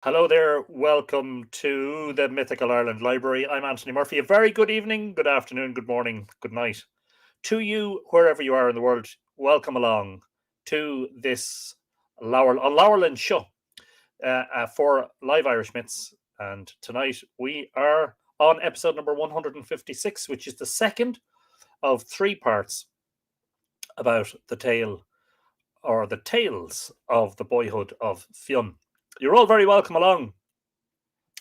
Hello there. Welcome to the Mythical Ireland Library. I'm Anthony Murphy. A very good evening, good afternoon, good morning, good night to you, wherever you are in the world. Welcome along to this Lowerland show for Live Irish Myths. And tonight we are on episode number 156, which is the second of three parts about the tale or the tales of the boyhood of Fionn. You're all very welcome along.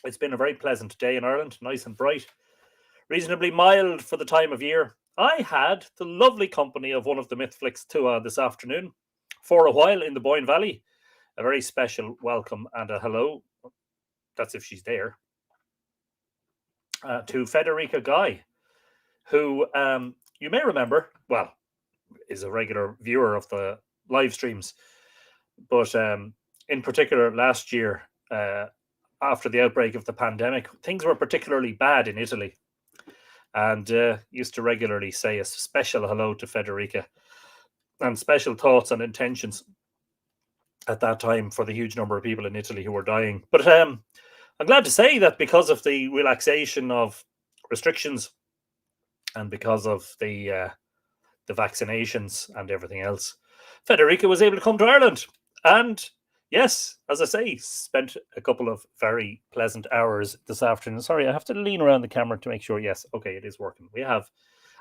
It's been a very pleasant day in Ireland, nice and bright, reasonably mild for the time of year. I had the lovely company of one of the Mythflix Tua this afternoon for a while in the Boyne Valley. A very special welcome and a hello, that's if she's there, to Federica Guy, who you may remember, well, is a regular viewer of the live streams, but in particular last year, after the outbreak of the pandemic, things were particularly bad in Italy, and used to regularly say a special hello to Federica and special thoughts and intentions at that time for the huge number of people in Italy who were dying. But I'm glad to say that because of the relaxation of restrictions and because of the vaccinations and everything else, Federica was able to come to Ireland. And yes, as I say, spent a couple of very pleasant hours this afternoon. Sorry, I have to lean around the camera to make sure. Yes, okay, it is working. We have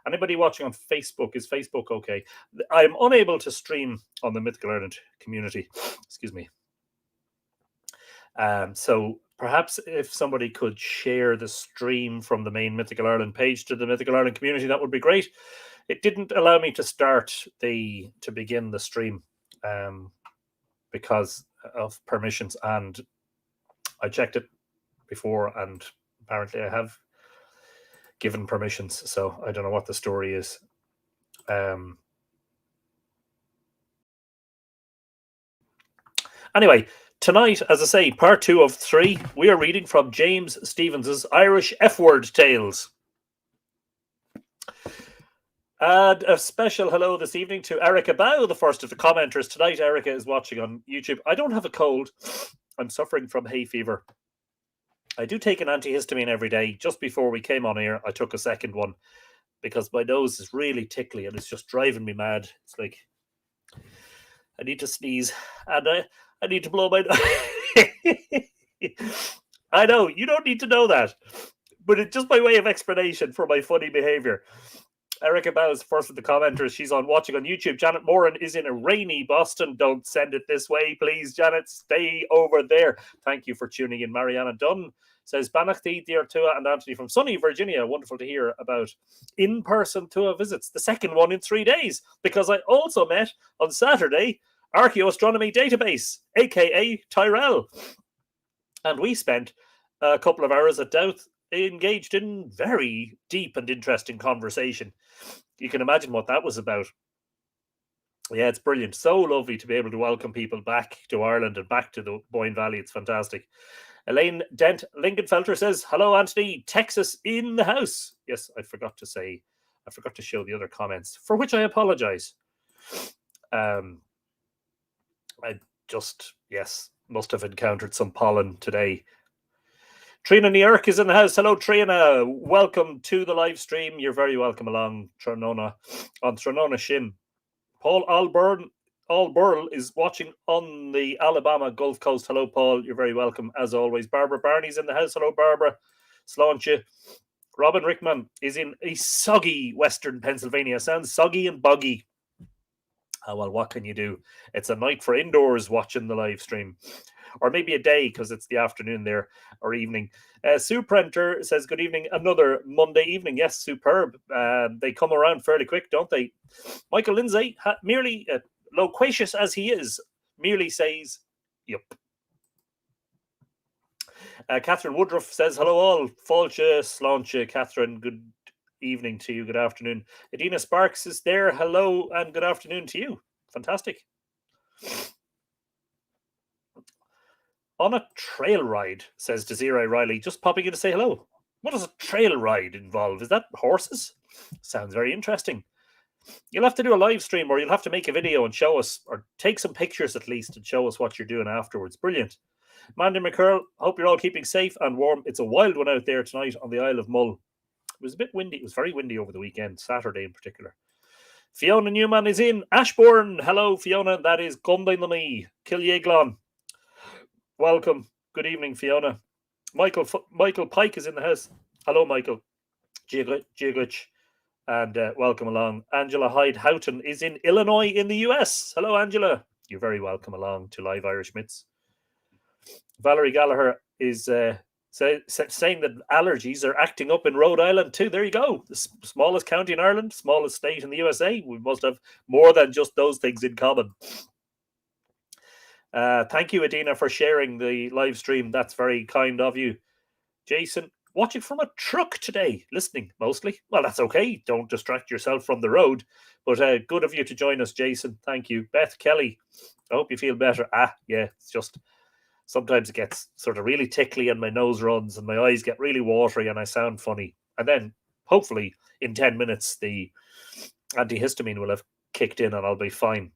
anybody watching on Facebook. Is Facebook okay? I'm unable to stream on the Mythical Ireland community. Excuse me. So perhaps if somebody could share the stream from the main Mythical Ireland page to the Mythical Ireland community, that would be great. It didn't allow me to begin the stream because of permissions, and I checked it before, and apparently I have given permissions, so I don't know what the story is. Anyway, tonight, as I say, part 2 of 3, we are reading from James Stevens's Irish F-Word Tales. And a special hello this evening to Erica Bow, the first of the commenters tonight. Erica is watching on YouTube. I don't have a cold. I'm suffering from hay fever. I do take an antihistamine every day. Just before we came on air, I took a second one because my nose is really tickly and it's just driving me mad. It's like I need to sneeze and I need to blow my I know, you don't need to know that. But it's just by way of explanation for my funny behavior. Erica Bowes, first of the commenters. She's on watching on YouTube. Janet Moran is in a rainy Boston. Don't send it this way, please, Janet. Stay over there. Thank you for tuning in. Mariana Dunn says, Banachti, dear Tua and Anthony from sunny Virginia. Wonderful to hear about in-person Tua visits. The second one in 3 days, because I also met on Saturday Archaeoastronomy Database, aka Tyrell. And we spent a couple of hours at Douth engaged in very deep and interesting conversation. You can imagine what that was about. Yeah, it's brilliant. So lovely to be able to welcome people back to Ireland and back to the Boyne Valley. It's fantastic. Elaine Dent Lingenfelter says, hello, Anthony, Texas in the house. Yes, I forgot to show the other comments, for which I apologize. I just, yes, must have encountered some pollen today. Trina New York is in the house. Hello, Trina. Welcome to the live stream. You're very welcome along, Tronona, on Tronona Shin. Paul Allburl is watching on the Alabama Gulf Coast. Hello, Paul. You're very welcome, as always. Barbara Barney's in the house. Hello, Barbara. Sláinte. Robin Rickman is in a soggy Western Pennsylvania. Sounds soggy and boggy. Oh, well, what can you do? It's a night for indoors watching the live stream. Or maybe a day, because it's the afternoon there, or evening. Sue Prenter says, good evening. Another Monday evening. Yes, superb. They come around fairly quick, don't they? Michael Lindsay, merely loquacious as he is, merely says, yup. Catherine Woodruff says, hello all. Fáilte, sláinte, Catherine. Good evening to you. Good afternoon. Adina Sparks is there. Hello and good afternoon to you. Fantastic. On a trail ride, says Desiree Riley, just popping in to say hello. What does a trail ride involve? Is that horses? Sounds very interesting. You'll have to do a live stream, or you'll have to make a video and show us, or take some pictures at least and show us what you're doing afterwards. Brilliant. Mandy McCurl, hope you're all keeping safe and warm. It's a wild one out there tonight on the Isle of Mull. It was a bit windy. It was very windy over the weekend, Saturday in particular. Fiona Newman is in. Ashbourne, hello, Fiona. That is Gumdain na me. Kilyeglon. Welcome. Good evening, Fiona. Michael Pike is in the house. Hello, Michael. Jiglich. And welcome along. Angela Hyde Houghton is in Illinois in the US. Hello, Angela. You're very welcome along to Live Irish Myths. Valerie Gallagher is saying that allergies are acting up in Rhode Island too. There you go. The smallest county in Ireland, smallest state in the USA. We must have more than just those things in common. Thank you, Adina, for sharing the live stream. That's very kind of you. Jason, watching from a truck today, listening mostly. Well, that's okay. Don't distract yourself from the road. But good of you to join us, Jason. Thank you. Beth Kelly, I hope you feel better. Yeah, it's just sometimes it gets sort of really tickly and my nose runs and my eyes get really watery and I sound funny. And then hopefully in 10 minutes, the antihistamine will have kicked in and I'll be fine.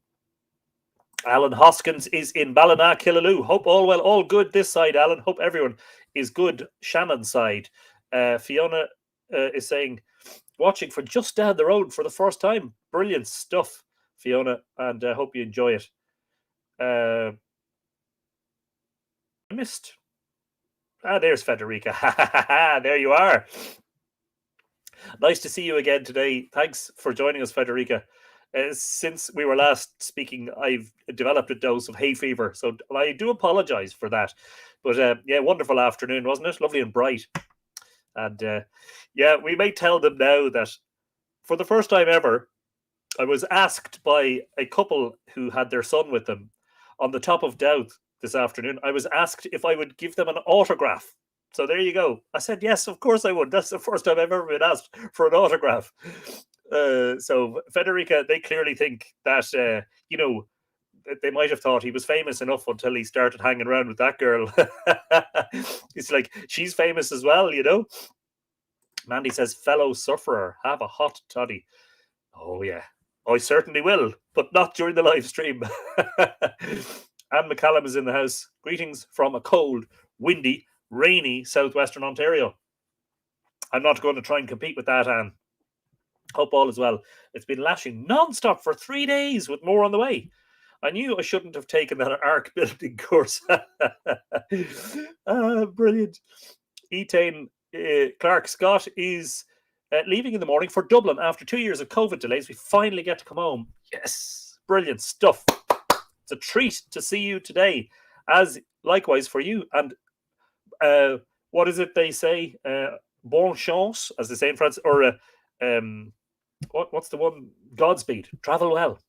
Alan Hoskins is in Ballina, Killaloe. Hope all well, all good this side, Alan. Hope everyone is good. Shannon's side. Fiona is saying, watching for just down the road for the first time. Brilliant stuff, Fiona, and I hope you enjoy it. I missed. There's Federica. There you are. Nice to see you again today. Thanks for joining us, Federica. Since we were last speaking, I've developed a dose of hay fever, so I do apologize for that. But yeah, wonderful afternoon, wasn't it? Lovely and bright. And yeah, we may tell them now that for the first time ever, I was asked by a couple who had their son with them on the top of Dowth this afternoon. I was asked if I would give them an autograph. So there you go. I said, yes, of course I would. That's the first time I've ever been asked for an autograph. So Federica, they clearly think that, you know, they might have thought he was famous enough until he started hanging around with that girl. It's like, she's famous as well, you know. Mandy says, fellow sufferer, have a hot toddy. Oh, yeah. I certainly will, but not during the live stream. Anne McCallum is in the house. Greetings from a cold, windy, rainy southwestern Ontario. I'm not going to try and compete with that, Anne. Hope all is well. It's been lashing non-stop for 3 days with more on the way. I knew I shouldn't have taken that arc building course. Brilliant. Etane Clark Scott is leaving in the morning for Dublin after 2 years of COVID delays. We finally get to come home. Yes, brilliant stuff. It's a treat to see you today, as likewise for you. And what is it they say? Bon chance, as they say in France, or what's the one? Godspeed. Travel well.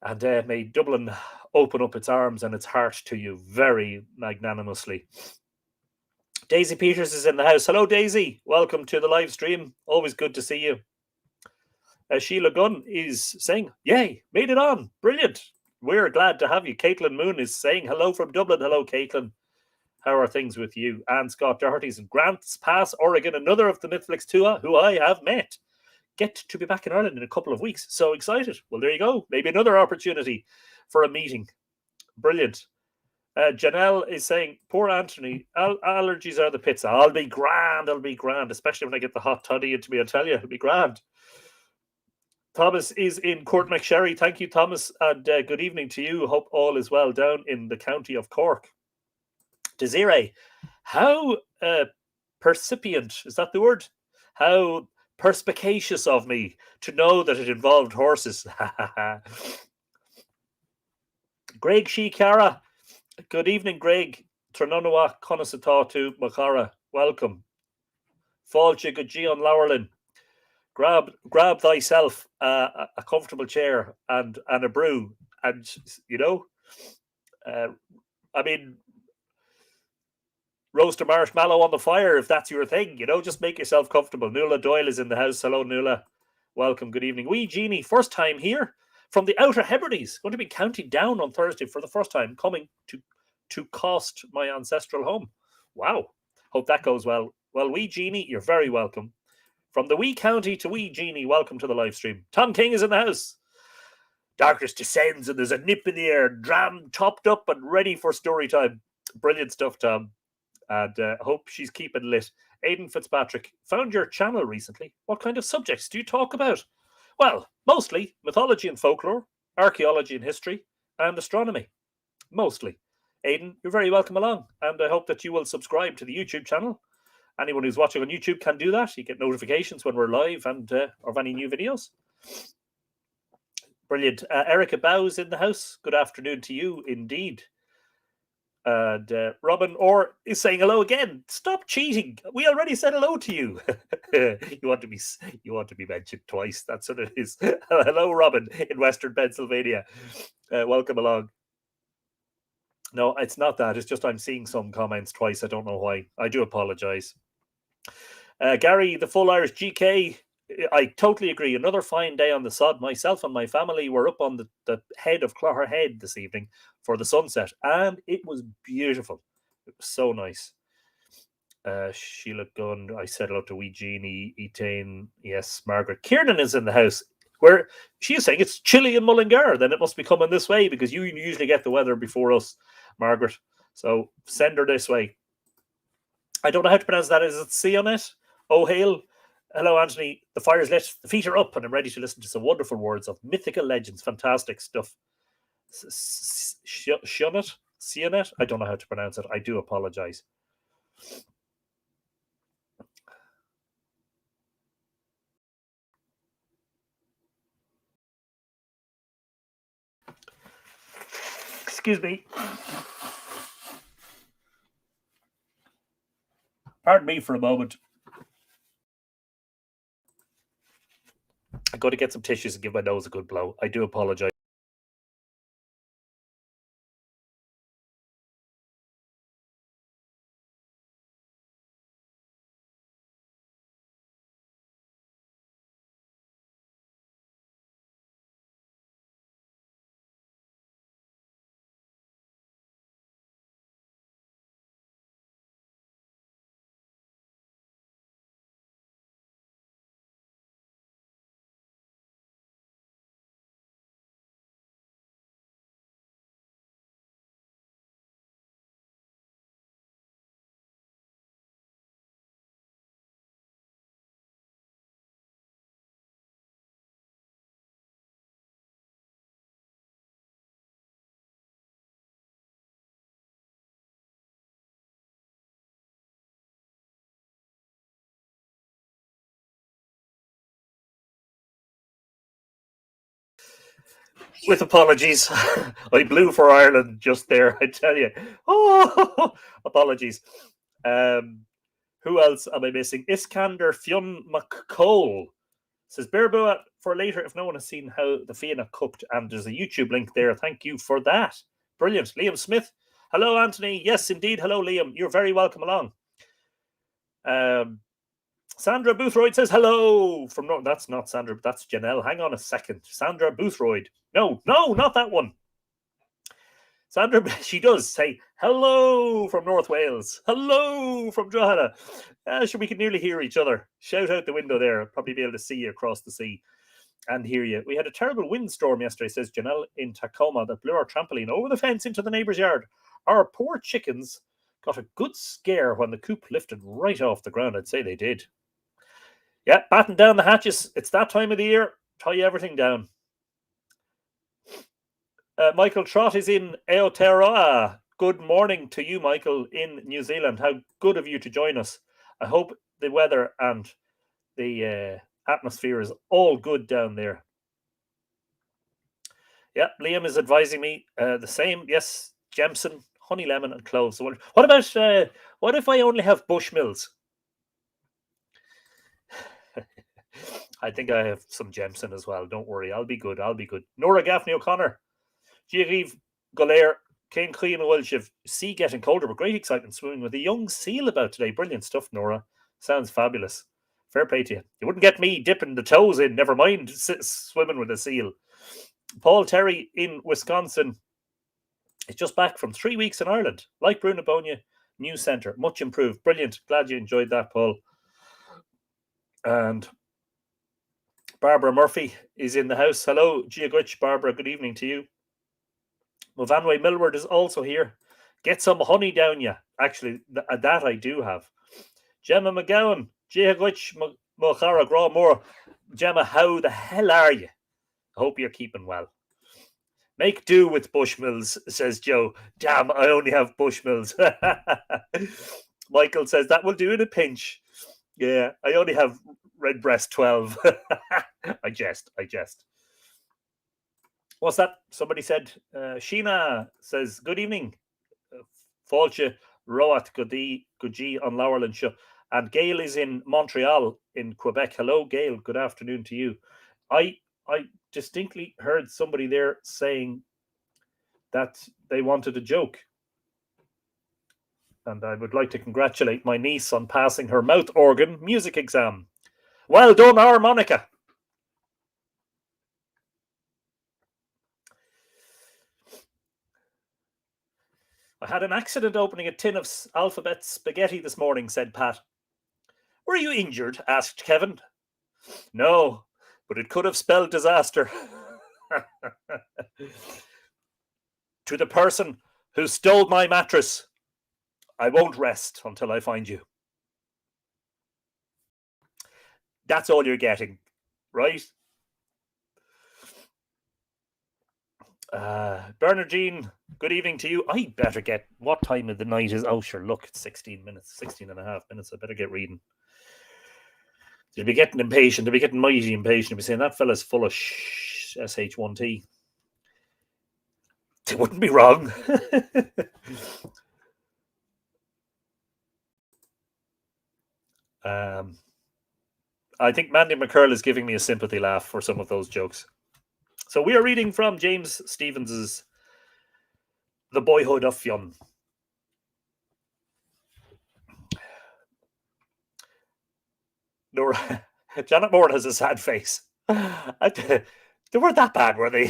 And may Dublin open up its arms and its heart to you very magnanimously. Daisy Peters is in the house. Hello, Daisy. Welcome to the live stream. Always good to see you. Sheila Gunn is saying, yay, made it on. Brilliant. We're glad to have you. Caitlin Moon is saying hello from Dublin. Hello, Caitlin. How are things with you? And Scott Doherty's in Grants Pass, Oregon, another of the Mythflix Tua who I have met. Get to be back in Ireland in a couple of weeks. So excited. Well, there you go. Maybe another opportunity for a meeting. Brilliant. Janelle is saying, poor Anthony, allergies are the pits. I'll be grand. I'll be grand, especially when I get the hot toddy into me. I tell you, it'll be grand. Thomas is in Court McSherry. Thank you, Thomas. And good evening to you. Hope all is well down in the county of Cork. Desiree, how percipient, is that the word? How perspicacious of me to know that it involved horses. Greg Shikara, good evening, Greg. Tranonoa Conasatatu Makara, welcome. Fáilte go dtí an Laurelin. Grab thyself a comfortable chair and a brew, and you know, I mean, roast a marshmallow on the fire if that's your thing, you know, just make yourself comfortable. Nuala Doyle is in the house. Hello, Nuala. Welcome. Good evening. Wee Jeannie, first time here from the Outer Hebrides. Going to be counting down on Thursday for the first time, coming to cost my ancestral home. Wow. Hope that goes well. Well, Wee Jeannie, you're very welcome. From the wee county to Wee Jeannie, welcome to the live stream. Tom King is in the house. Darkness descends and there's a nip in the air, dram topped up and ready for story time. Brilliant stuff, Tom. And hope she's keeping lit. Aidan Fitzpatrick, found your channel recently. What kind of subjects do you talk about? Well, mostly mythology and folklore, archaeology and history, and astronomy. Mostly. Aidan, you're very welcome along. And I hope that you will subscribe to the YouTube channel. Anyone who's watching on YouTube can do that. You get notifications when we're live and of any new videos. Brilliant. Erica Bowes in the house. Good afternoon to you, indeed. And Robin Orr is saying hello again. Stop cheating. We already said hello to you. You want to be mentioned twice. That's what it is. Hello, Robin in Western Pennsylvania. Welcome along. No, it's not that. It's just I'm seeing some comments twice. I don't know why. I do apologize. Gary, the full Irish GK. I totally agree. Another fine day on the sod. Myself and my family were up on the head of Clogher Head this evening for the sunset, and it was beautiful. It was so nice. Sheila Gunn, I said hello to wee Jeannie, Etain, yes, Margaret. Kiernan is in the house, where she is saying it's chilly in Mullingar. Then it must be coming this way because you usually get the weather before us, Margaret. So send her this way. I don't know how to pronounce that. Is it Sionet? Oh, hail. Hello, Anthony. The fire's lit. The feet are up, and I'm ready to listen to some wonderful words of mythical legends. Fantastic stuff. Sionet? Sionet? I don't know how to pronounce it. I do apologize. Excuse me. Pardon me for a moment. I'm going to get some tissues and give my nose a good blow. I do apologize. With apologies. I blew for Ireland just there, I tell you. Oh, apologies. Who else am I missing? Iskander Fion McCole says Bearbua for later if no one has seen how the Fion are cooked, and there's a YouTube link there. Thank you for that. Brilliant. Liam Smith. Hello, Anthony. Yes, indeed. Hello, Liam. You're very welcome along. Sandra Boothroyd says hello from North. That's not Sandra. That's Janelle. Hang on a second. Sandra Boothroyd. No, not that one. Sandra, she does say hello from North Wales. Hello from Drogheda. Sure, we can nearly hear each other. Shout out the window there. I'll probably be able to see you across the sea and hear you. We had a terrible windstorm yesterday, says Janelle, in Tacoma that blew our trampoline over the fence into the neighbour's yard. Our poor chickens got a good scare when the coop lifted right off the ground. I'd say they did. Yeah, batten down the hatches. It's that time of the year. Tie everything down. Michael Trott is in Aotearoa. Good morning to you, Michael, in New Zealand. How good of you to join us. I hope the weather and the atmosphere is all good down there. Yeah, Liam is advising me the same. Yes, Jemson, honey, lemon, and cloves. So what about what if I only have Bushmills? I think I have some Jemson as well. Don't worry, I'll be good. Nora Gaffney O'Connor. Giariv Golair, Kane Queen Wilshiv, sea getting colder, but great excitement swimming with a young seal about today. Brilliant stuff, Nora. Sounds fabulous. Fair play to you. You wouldn't get me dipping the toes in, never mind swimming with a seal. Paul Terry in Wisconsin is just back from 3 weeks in Ireland. Like Bruno Bonia, new centre, much improved. Brilliant. Glad you enjoyed that, Paul. And Barbara Murphy is in the house. Hello, Giagwich. Barbara, good evening to you. Movanway Millward is also here. Get some honey down you. Actually, that I do have. Gemma McGowan, Giagwich Mochara Grawmore. Gemma, how the hell are you? I hope you're keeping well. Make do with Bushmills, says Joe. Damn, I only have Bushmills. Michael says that will do in a pinch. Yeah, I only have Redbreast 12. I jest. What's that? Somebody said. Sheena says, good evening. Fáilte Roat Goodí on Lowerland Show. And Gail is in Montreal in Quebec. Hello, Gail. Good afternoon to you. I distinctly heard somebody there saying that they wanted a joke. And I would like to congratulate my niece on passing her mouth organ music exam. Well done, harmonica. I had an accident opening a tin of alphabet spaghetti this morning, said Pat. Were you injured? Asked Kevin. No, but it could have spelled disaster. To the person who stole my mattress, I won't rest until I find you. That's all you're getting, right? Bernardine, good evening to you. I better get, what time of the night is, oh sure, look, it's 16 and a half minutes. I better get reading. They'll be getting impatient. They'll be getting mighty impatient. They'll be saying, that fella's full of SH1T. They wouldn't be wrong. I think Mandy McCurl is giving me a sympathy laugh for some of those jokes. So we are reading from James Stevens's The Boyhood of Fionn. Nora, Janet Moore has a sad face. They weren't that bad, were they?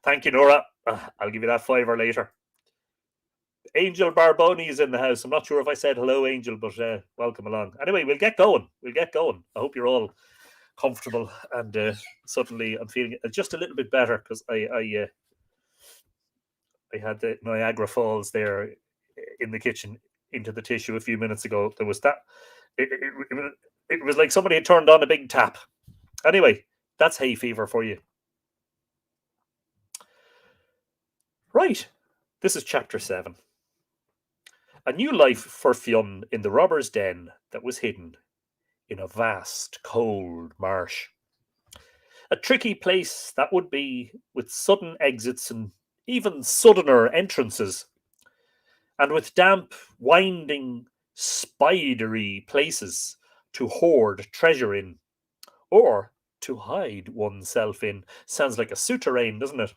Thank you, Nora. I'll give you that $5 later. Angel Barboni is in the house. I'm not sure if I said hello, Angel, but welcome along. Anyway, we'll get going. I hope you're all comfortable, and suddenly I'm feeling just a little bit better because I had the Niagara Falls there in the kitchen into the tissue a few minutes ago. There was that. It was like somebody had turned on a big tap. Anyway, that's hay fever for you. Right. This is chapter 7. A new life for Fionn in the robber's den that was hidden in a vast, cold marsh. A tricky place that would be, with sudden exits and even suddener entrances, and with damp, winding, spidery places to hoard treasure in, or to hide oneself in. Sounds like a souterrain, doesn't it?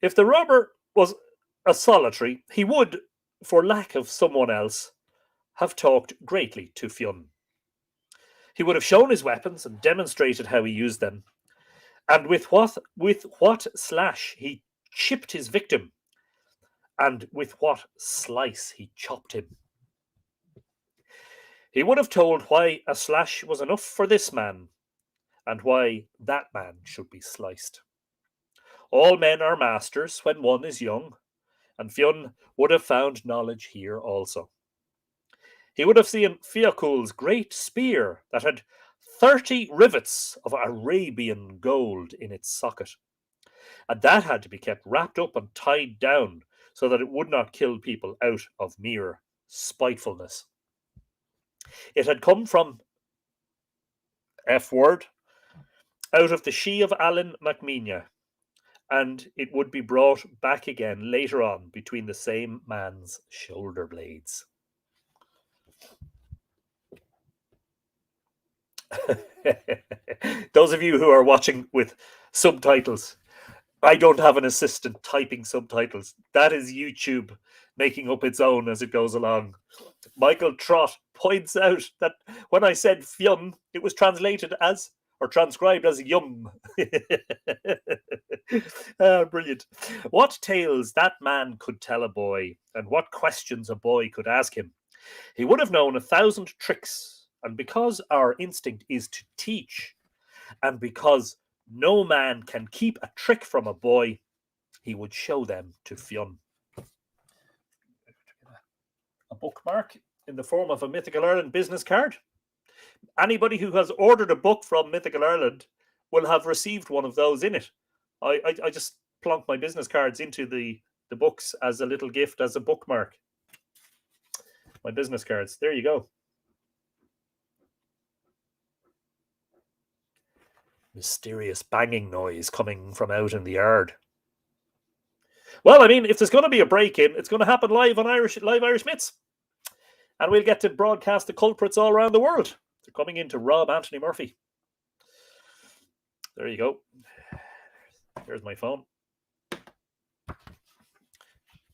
If the robber was a solitary, he would, for lack of someone else, have talked greatly to Fionn. He would have shown his weapons and demonstrated how he used them, and with what slash he chipped his victim, and with what slice he chopped him. He would have told why a slash was enough for this man, and why that man should be sliced. All men are masters when one is young, and Fionn would have found knowledge here also. He would have seen Fiakul's great spear that had 30 rivets of Arabian gold in its socket, and that had to be kept wrapped up and tied down so that it would not kill people out of mere spitefulness. It had come from F-word out of the she of Alan Macmina, and it would be brought back again later on between the same man's shoulder blades. Those of you who are watching with subtitles, I don't have an assistant typing subtitles. That is YouTube making up its own as it goes along. Michael Trott points out that when I said Fionn, it was translated as, or transcribed as yum. Brilliant. What tales that man could tell a boy, and what questions a boy could ask him. He would have known 1,000 tricks And because our instinct is to teach, and because no man can keep a trick from a boy, he would show them to Fionn. A bookmark in the form of a Mythical Ireland business card. Anybody who has ordered a book from Mythical Ireland will have received one of those in it. I just plonk my business cards into the books as a little gift, as a bookmark. My business cards. There you go. Mysterious banging noise coming from out in the yard. Well, I mean, if there's going to be a break-in, it's going to happen live on live Irish Myths. And we'll get to broadcast the culprits all around the world. They're coming in to rob Anthony Murphy. There you go. Here's my phone.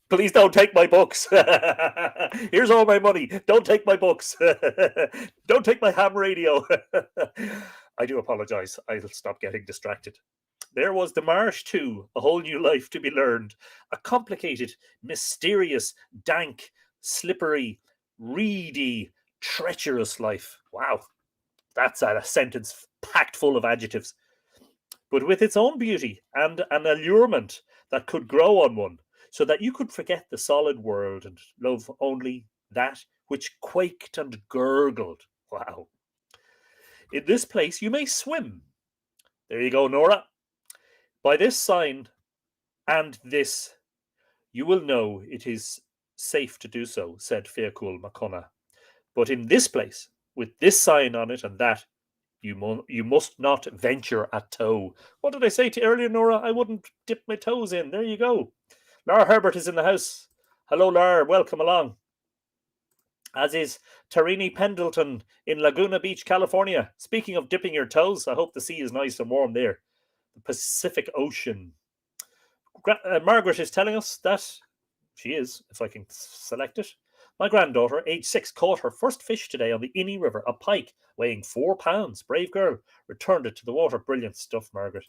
Please don't take my books. Here's all my money. Don't take my books. Don't take my ham radio. I do apologize. I'll stop getting distracted. There was the Marsh too, a whole new life to be learned. A complicated, mysterious, dank, slippery, reedy, treacherous life. Wow, that's a sentence packed full of adjectives. But with its own beauty and an allurement that could grow on one, so that you could forget the solid world and love only that which quaked and gurgled. Wow. In this place you may swim. There you go, Nora. By this sign and this, you will know it is safe to do so, said Fiacul McConnell. But in this place, with this sign on it and that, you must not venture a toe. What did I say to you earlier, Nora? I wouldn't dip my toes in. There you go. Lar Herbert is in the house. Hello, Lar. Welcome along. As is Tarini Pendleton in Laguna Beach, California. Speaking of dipping your toes, I hope the sea is nice and warm there. The Pacific Ocean. Margaret is telling us that she is, if I can select it. My granddaughter, age 6, caught her first fish today on the Inny River, a pike weighing 4 pounds. Brave girl. Returned it to the water. Brilliant stuff, Margaret.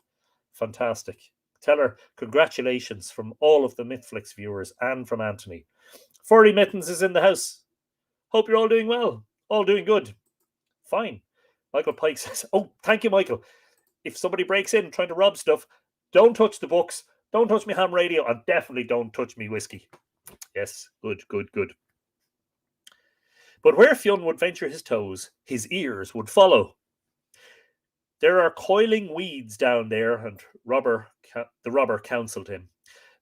Fantastic. Tell her congratulations from all of the Mythflix viewers and from Anthony. Furry Mittens is in the house. Hope you're all doing well. All doing good. Fine. Michael Pike says, oh, thank you, Michael. If somebody breaks in trying to rob stuff, don't touch the books. Don't touch me ham radio. And definitely don't touch me whiskey. Yes, good, good, good. But where Fionn would venture his toes, his ears would follow. There are coiling weeds down there, and the robber counselled him.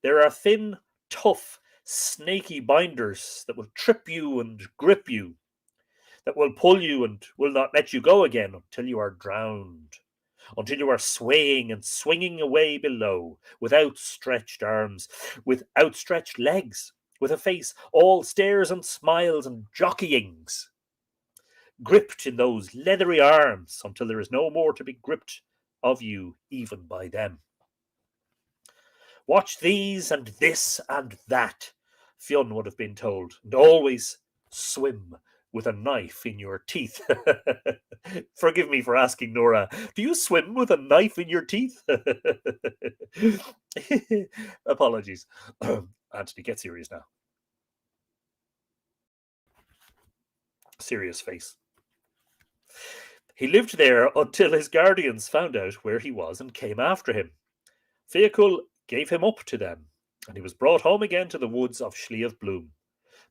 There are thin, tough, snaky binders that will trip you and grip you, that will pull you and will not let you go again until you are drowned, until you are swaying and swinging away below, with outstretched arms, with outstretched legs, with a face all stares and smiles and jockeyings, gripped in those leathery arms until there is no more to be gripped of you even by them. Watch these and this and that, Fionn would have been told, and always swim with a knife in your teeth. Forgive me for asking, Nora, do you swim with a knife in your teeth? Apologies. Anthony, get serious now. Serious face. He lived there until his guardians found out where he was and came after him. Fiacul gave him up to them, and he was brought home again to the woods of Sliabh Bloom.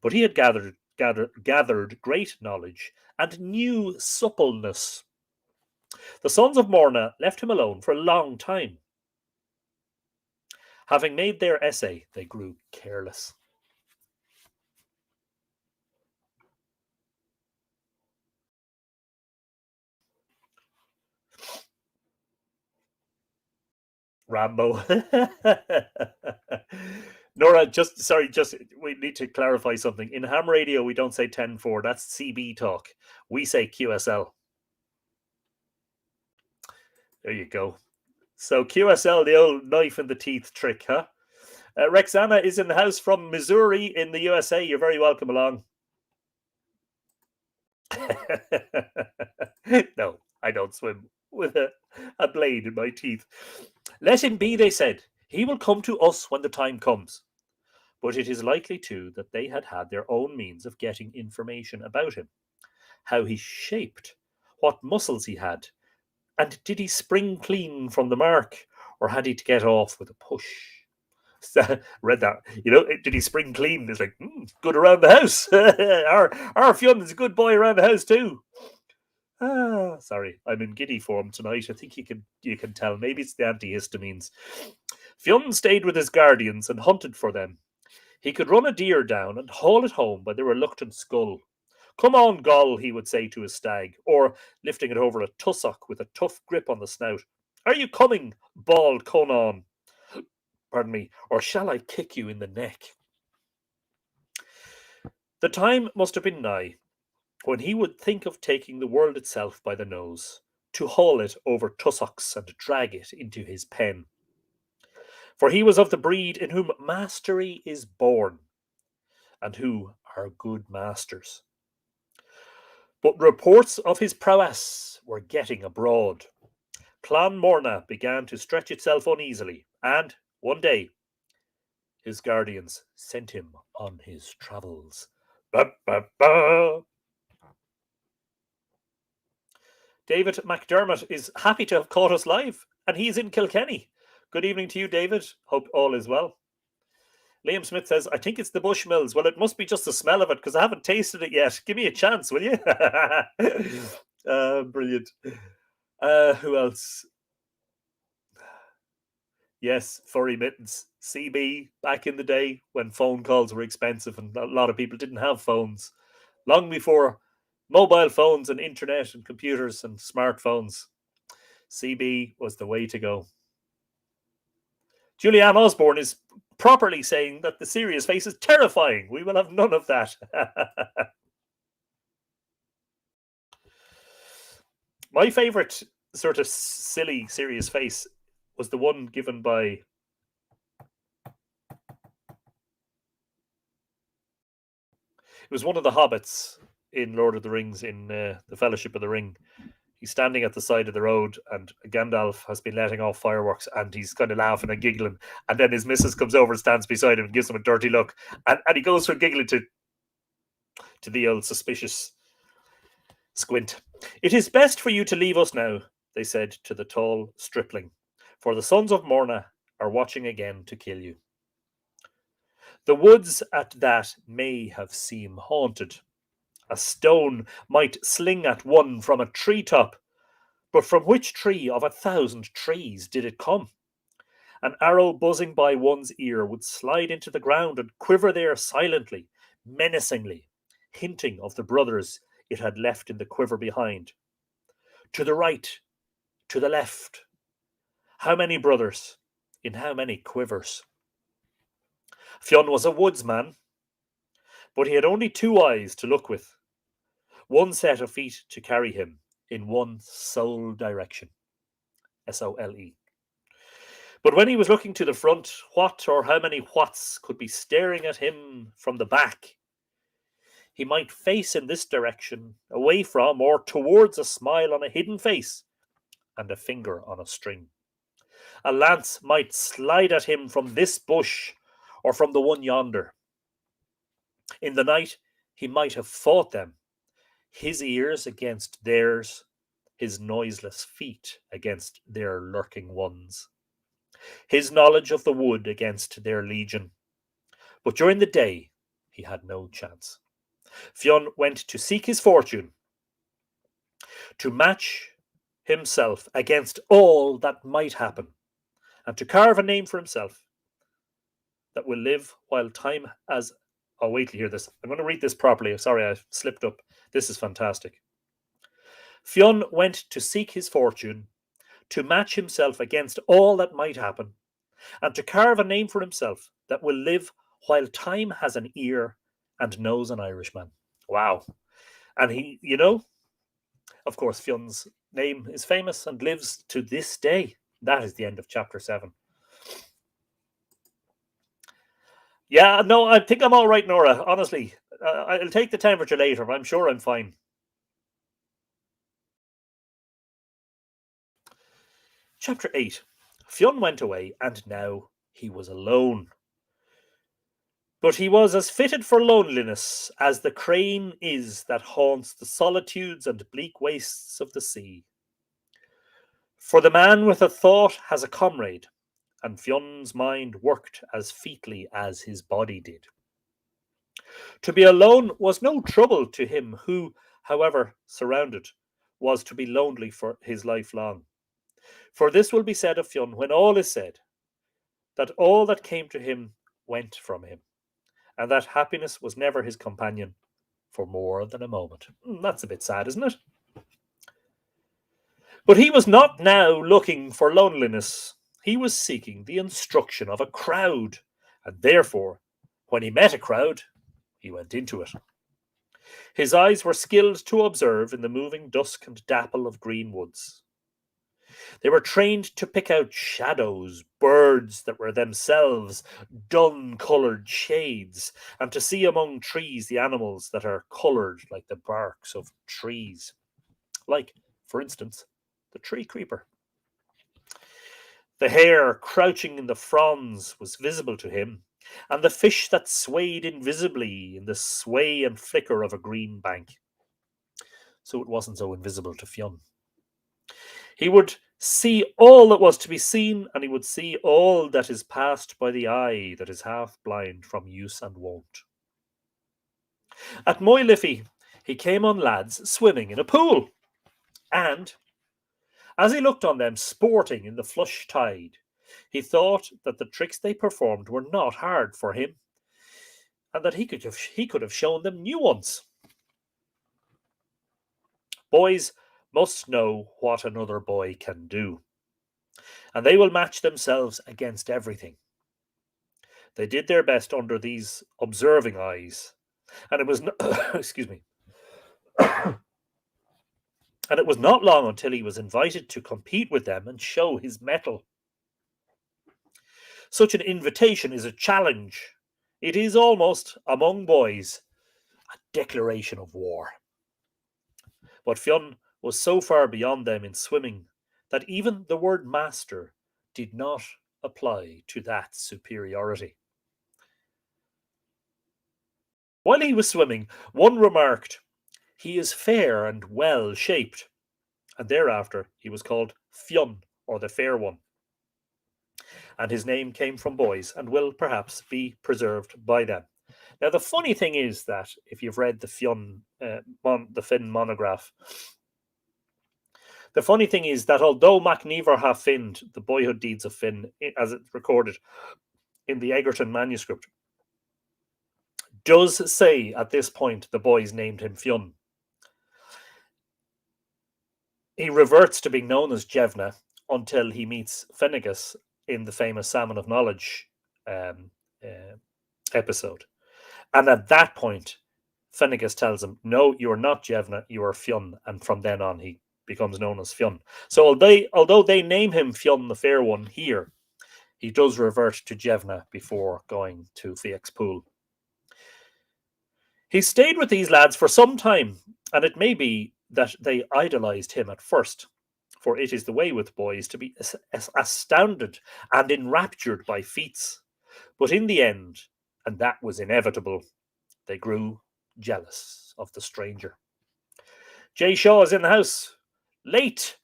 But he had gathered great knowledge and new suppleness. The sons of Morna left him alone for a long time. Having made their essay, they grew careless. Rambo. Nora, we need to clarify something. In ham radio, we don't say 10-4. That's CB talk. We say QSL. There you go. So QSL, the old knife in the teeth trick, huh? Rexana is in the house from Missouri in the USA. You're very welcome along. No, I don't swim with a blade in my teeth. Let him be, they said. He will come to us when the time comes. But it is likely, too, that they had their own means of getting information about him. how he's shaped, what muscles he had, and did he spring clean from the mark, or had he to get off with a push? Read that. Did he spring clean? It's like, good around the house. our Fionn is a good boy around the house too. Sorry, I'm in giddy form tonight. I think you can tell. Maybe it's the antihistamines. Fionn stayed with his guardians and hunted for them. He could run a deer down and haul it home by the reluctant skull. Come on, Gull, he would say to his stag, or lifting it over a tussock with a tough grip on the snout. Are you coming, bald Conan? Pardon me, or shall I kick you in the neck? The time must have been nigh when he would think of taking the world itself by the nose, to haul it over tussocks and drag it into his pen. For he was of the breed in whom mastery is born, and who are good masters. But reports of his prowess were getting abroad. Clan Morna began to stretch itself uneasily, and one day his guardians sent him on his travels. Ba, ba, ba. David McDermott is happy to have caught us live, and he's in Kilkenny. Good evening to you, David. Hope all is well. Liam Smith says, I think it's the Bushmills. Well, it must be just the smell of it because I haven't tasted it yet. Give me a chance, will you? Brilliant. Who else? Yes, furry mittens. CB, back in the day when phone calls were expensive and a lot of people didn't have phones. Long before mobile phones and internet and computers and smartphones, CB was the way to go. Julianne Osborne is properly saying that the serious face is terrifying. We will have none of that. My favourite sort of silly serious face was the one given by it was one of the hobbits in Lord of the Rings in the Fellowship of the Ring. He's standing at the side of the road and Gandalf has been letting off fireworks and he's kind of laughing and giggling. And then his missus comes over and stands beside him and gives him a dirty look. And he goes from giggling to the old suspicious squint. It is best for you to leave us now, they said to the tall stripling, for the sons of Morna are watching again to kill you. The woods at that may have seemed haunted. A stone might sling at one from a treetop, but from which tree of 1,000 trees did it come? An arrow buzzing by one's ear would slide into the ground and quiver there silently, menacingly, hinting of the brothers it had left in the quiver behind. To the right, to the left. How many brothers, in how many quivers? Fion was a woodsman, but he had only 2 eyes to look with, one set of feet to carry him in one sole direction. S-O-L-E. But when he was looking to the front, what or how many whats could be staring at him from the back? He might face in this direction, away from or towards a smile on a hidden face and a finger on a string. A lance might slide at him from this bush or from the one yonder. In the night, he might have fought them, his ears against theirs, his noiseless feet against their lurking ones, his knowledge of the wood against their legion. But during the day, he had no chance. Fion went to seek his fortune, to match himself against all that might happen, and to carve a name for himself that will live while time has... Oh, wait till you hear this. I'm going to read this properly. Sorry, I slipped up. This is fantastic. Fion went to seek his fortune, to match himself against all that might happen, and to carve a name for himself that will live while time has an ear and knows an Irishman. Wow. And he, of course, Fion's name is famous and lives to this day. That is the end of chapter 7. Yeah, no, I think I'm all right, Nora. Honestly, I'll take the temperature later, but I'm sure I'm fine. Chapter 8. Fionn went away, and now he was alone. But he was as fitted for loneliness as the crane is that haunts the solitudes and bleak wastes of the sea. For the man with a thought has a comrade, and Fion's mind worked as featly as his body did. To be alone was no trouble to him who, however surrounded, was to be lonely for his life long. For this will be said of Fionn when all is said, that all that came to him went from him, and that happiness was never his companion for more than a moment. That's a bit sad, isn't it? But he was not now looking for loneliness. He was seeking the instruction of a crowd, and therefore, when he met a crowd, he went into it. His eyes were skilled to observe in the moving dusk and dapple of green woods. They were trained to pick out shadows, birds that were themselves dun-coloured shades, and to see among trees the animals that are coloured like the barks of trees, like, for instance, the tree creeper. The hare crouching in the fronds was visible to him, and the fish that swayed invisibly in the sway and flicker of a green bank. So it wasn't so invisible to Fionn. He would see all that was to be seen, and he would see all that is passed by the eye that is half blind from use and wont. At Moyliffey, he came on lads swimming in a pool, and as he looked on them sporting in the flush tide, he thought that the tricks they performed were not hard for him, and that he could have shown them new ones. Boys must know what another boy can do, and they will match themselves against everything. They did their best under these observing eyes, and it was excuse me, and it was not long until he was invited to compete with them and show his mettle. Such an invitation is a challenge. It is almost, among boys, a declaration of war. But Fionn was so far beyond them in swimming that even the word master did not apply to that superiority. While he was swimming, one remarked, "He is fair and well shaped," and thereafter he was called Fionn, or the Fair One. And his name came from boys and will perhaps be preserved by them. Now, the funny thing is that if you've read the Fionn, the Finn monograph, the funny thing is that although MacNever ha finned the boyhood deeds of Finn, as it's recorded in the Egerton manuscript, does say at this point the boys named him Fionn. He reverts to being known as Jevna until he meets Finnegas in the famous Salmon of Knowledge episode. And at that point, Finnegas tells him, "No, you are not Jevna, you are Fionn." And from then on, he becomes known as Fionn. So although they name him Fionn the Fair One here, he does revert to Jevna before going to Fiach's Pool. He stayed with these lads for some time, and it may be that they idolized him at first, for it is the way with boys to be astounded and enraptured by feats. But in the end, and that was inevitable, they grew jealous of the stranger. Jay Shaw is in the house. Late.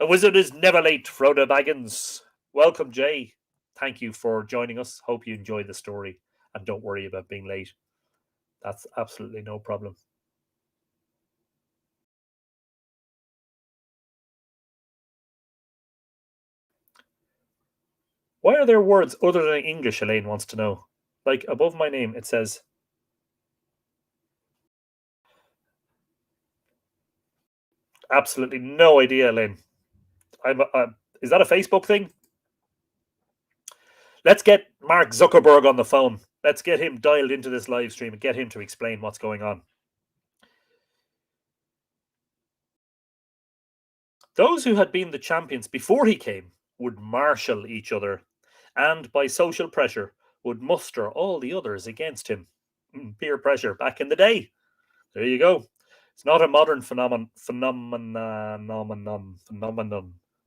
A wizard is never late, Frodo Baggins. Welcome, Jay. Thank you for joining us. Hope you enjoyed the story, and don't worry about being late. That's absolutely no problem. Why are there words other than English, Elaine wants to know? Like above my name, it says... Absolutely no idea, Elaine. Is that a Facebook thing? Let's get Mark Zuckerberg on the phone. Let's get him dialed into this live stream and get him to explain what's going on. Those who had been the champions before he came would marshal each other, and by social pressure would muster all the others against him. Peer pressure back in the day. There you go. It's not a modern phenomenon,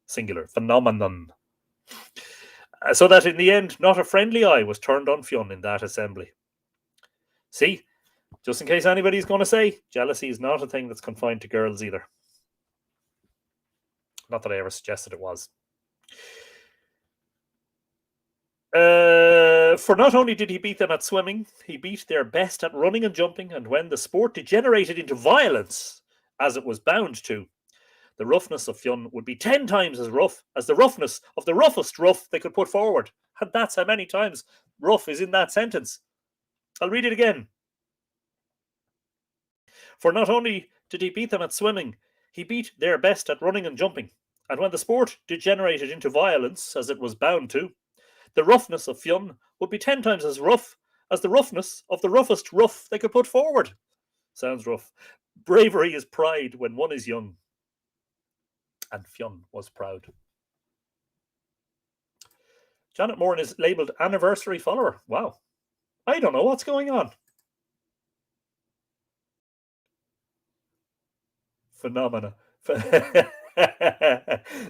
singular, phenomenon. So that in the end, not a friendly eye was turned on Fionn in that assembly. See, just in case anybody's going to say, jealousy is not a thing that's confined to girls either. Not that I ever suggested it was. For not only did he beat them at swimming, he beat their best at running and jumping, and when the sport degenerated into violence, as it was bound to, the roughness of Fionn would be 10 times as rough as the roughness of the roughest rough they could put forward. And that's how many times rough is in that sentence. I'll read it again. For not only did he beat them at swimming, he beat their best at running and jumping, and when the sport degenerated into violence, as it was bound to, the roughness of Fionn would be 10 times as rough as the roughness of the roughest rough they could put forward. Sounds rough. Bravery is pride when one is young. And Fionn was proud. Janet Moran is labelled anniversary follower. Wow. I don't know what's going on. Phenomena.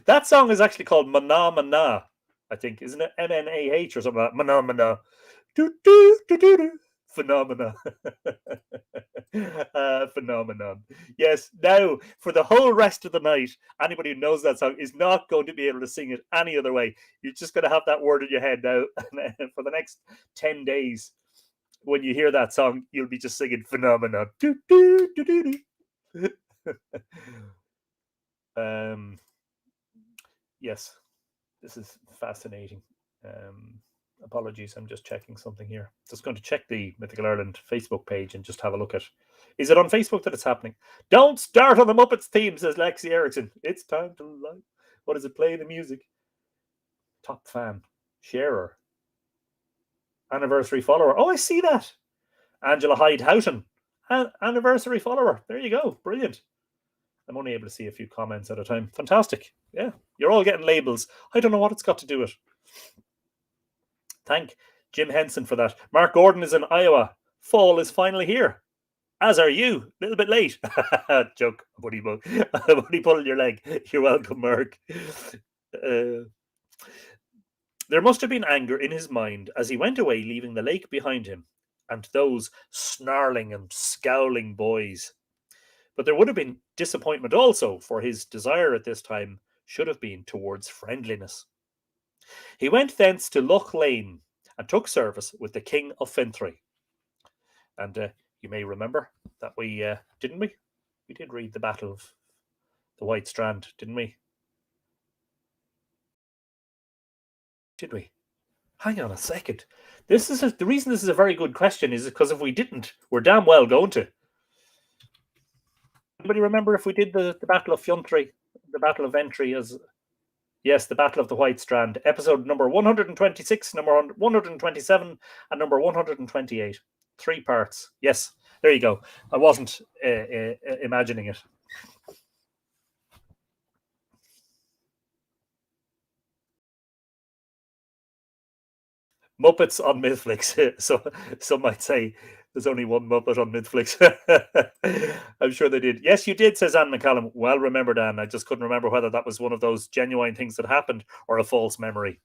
That song is actually called Mana Mana, I think. Isn't it MNAH or something like that? Mana Mana. Do, do, do, do, do. Phenomena. Phenomenon. Yes, now for the whole rest of the night, anybody who knows that song is not going to be able to sing it any other way. You're just going to have that word in your head now for the next 10 days. When you hear that song, you'll be just singing Phenomenon. Do, do, do, do, do. Yes, this is fascinating. Apologies, I'm just checking something here. Just going to check the Mythical Ireland Facebook page and just have a look at. Is it on Facebook that it's happening? Don't start on the Muppets theme, says Lexi Erickson. It's time to light. What is it? Play the music. Top fan, sharer, anniversary follower. Oh, I see that. Angela Hyde Houghton, anniversary follower. There you go. Brilliant. I'm only able to see a few comments at a time. Fantastic. Yeah, you're all getting labels. I don't know what it's got to do with. Thank Jim Henson for that. Mark Gordon is in Iowa. Fall is finally here. As are you. A little bit late. Joke, buddy pulling your leg. You're welcome, Mark. There must have been anger in his mind as he went away, leaving the lake behind him and those snarling and scowling boys. But there would have been disappointment also, for his desire at this time should have been towards friendliness. He went thence to Loch Lane and took service with the King of Fionn. And you may remember that we didn't we? We did read the Battle of the White Strand, didn't we? Did we? Hang on a second. The reason this is a very good question is because if we didn't, we're damn well going to. Anybody remember if we did the Battle of Fionn, the Battle of Entry as... Yes, the Battle of the White Strand, episode number 126, number 127, and number 128. 3 parts. Yes, there you go. I wasn't imagining it. Muppets on Mythflix. So some might say there's only one Muppet on Mythflix. I'm sure they did. Yes, you did, says Anne McCallum. Well remembered, Anne. I just couldn't remember whether that was one of those genuine things that happened or a false memory.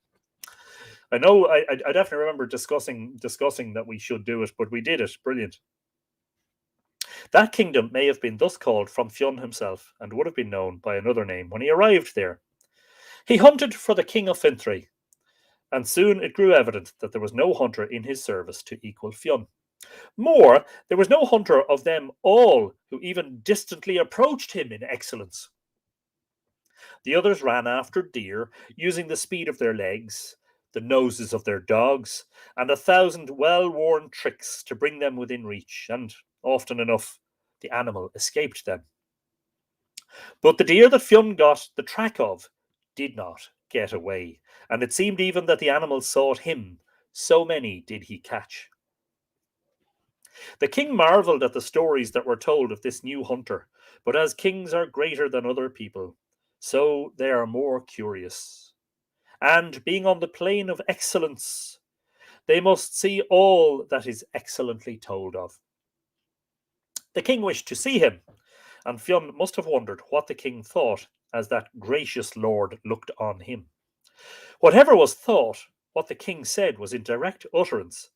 I know I definitely remember discussing that we should do it, but we did it. Brilliant. That kingdom may have been thus called from Fionn himself, and would have been known by another name when he arrived there. He hunted for the King of Fionn, and soon it grew evident that there was no hunter in his service to equal Fionn. More, there was no hunter of them all who even distantly approached him in excellence. The others ran after deer, using the speed of their legs, the noses of their dogs, and 1,000 well-worn tricks to bring them within reach, and often enough the animal escaped them. But the deer that Fionn got the track of did not get away, and it seemed even that the animal sought him, so many did he catch. The king marvelled at the stories that were told of this new hunter, but as kings are greater than other people, so they are more curious. And being on the plane of excellence, they must see all that is excellently told of. The king wished to see him, and Fionn must have wondered what the king thought as that gracious lord looked on him. Whatever was thought, what the king said was in direct utterance.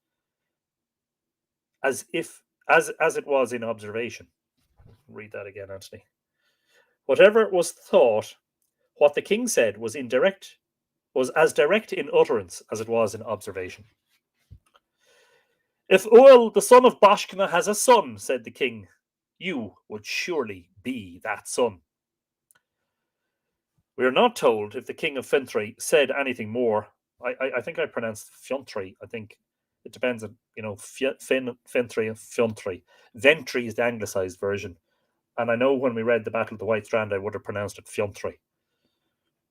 as it was in observation. Read that again, Anthony. Whatever it was thought, what the king said was as direct in utterance as it was in observation. If Uil, the son of Bashkna, has a son, said the king, you would surely be that son. We are not told if the king of Fintry said anything more. I think I pronounced Fiontry. I think it depends on, Fintry and Fiontry. Ventry is the anglicised version. And I know when we read the Battle of the White Strand, I would have pronounced it Fiontry.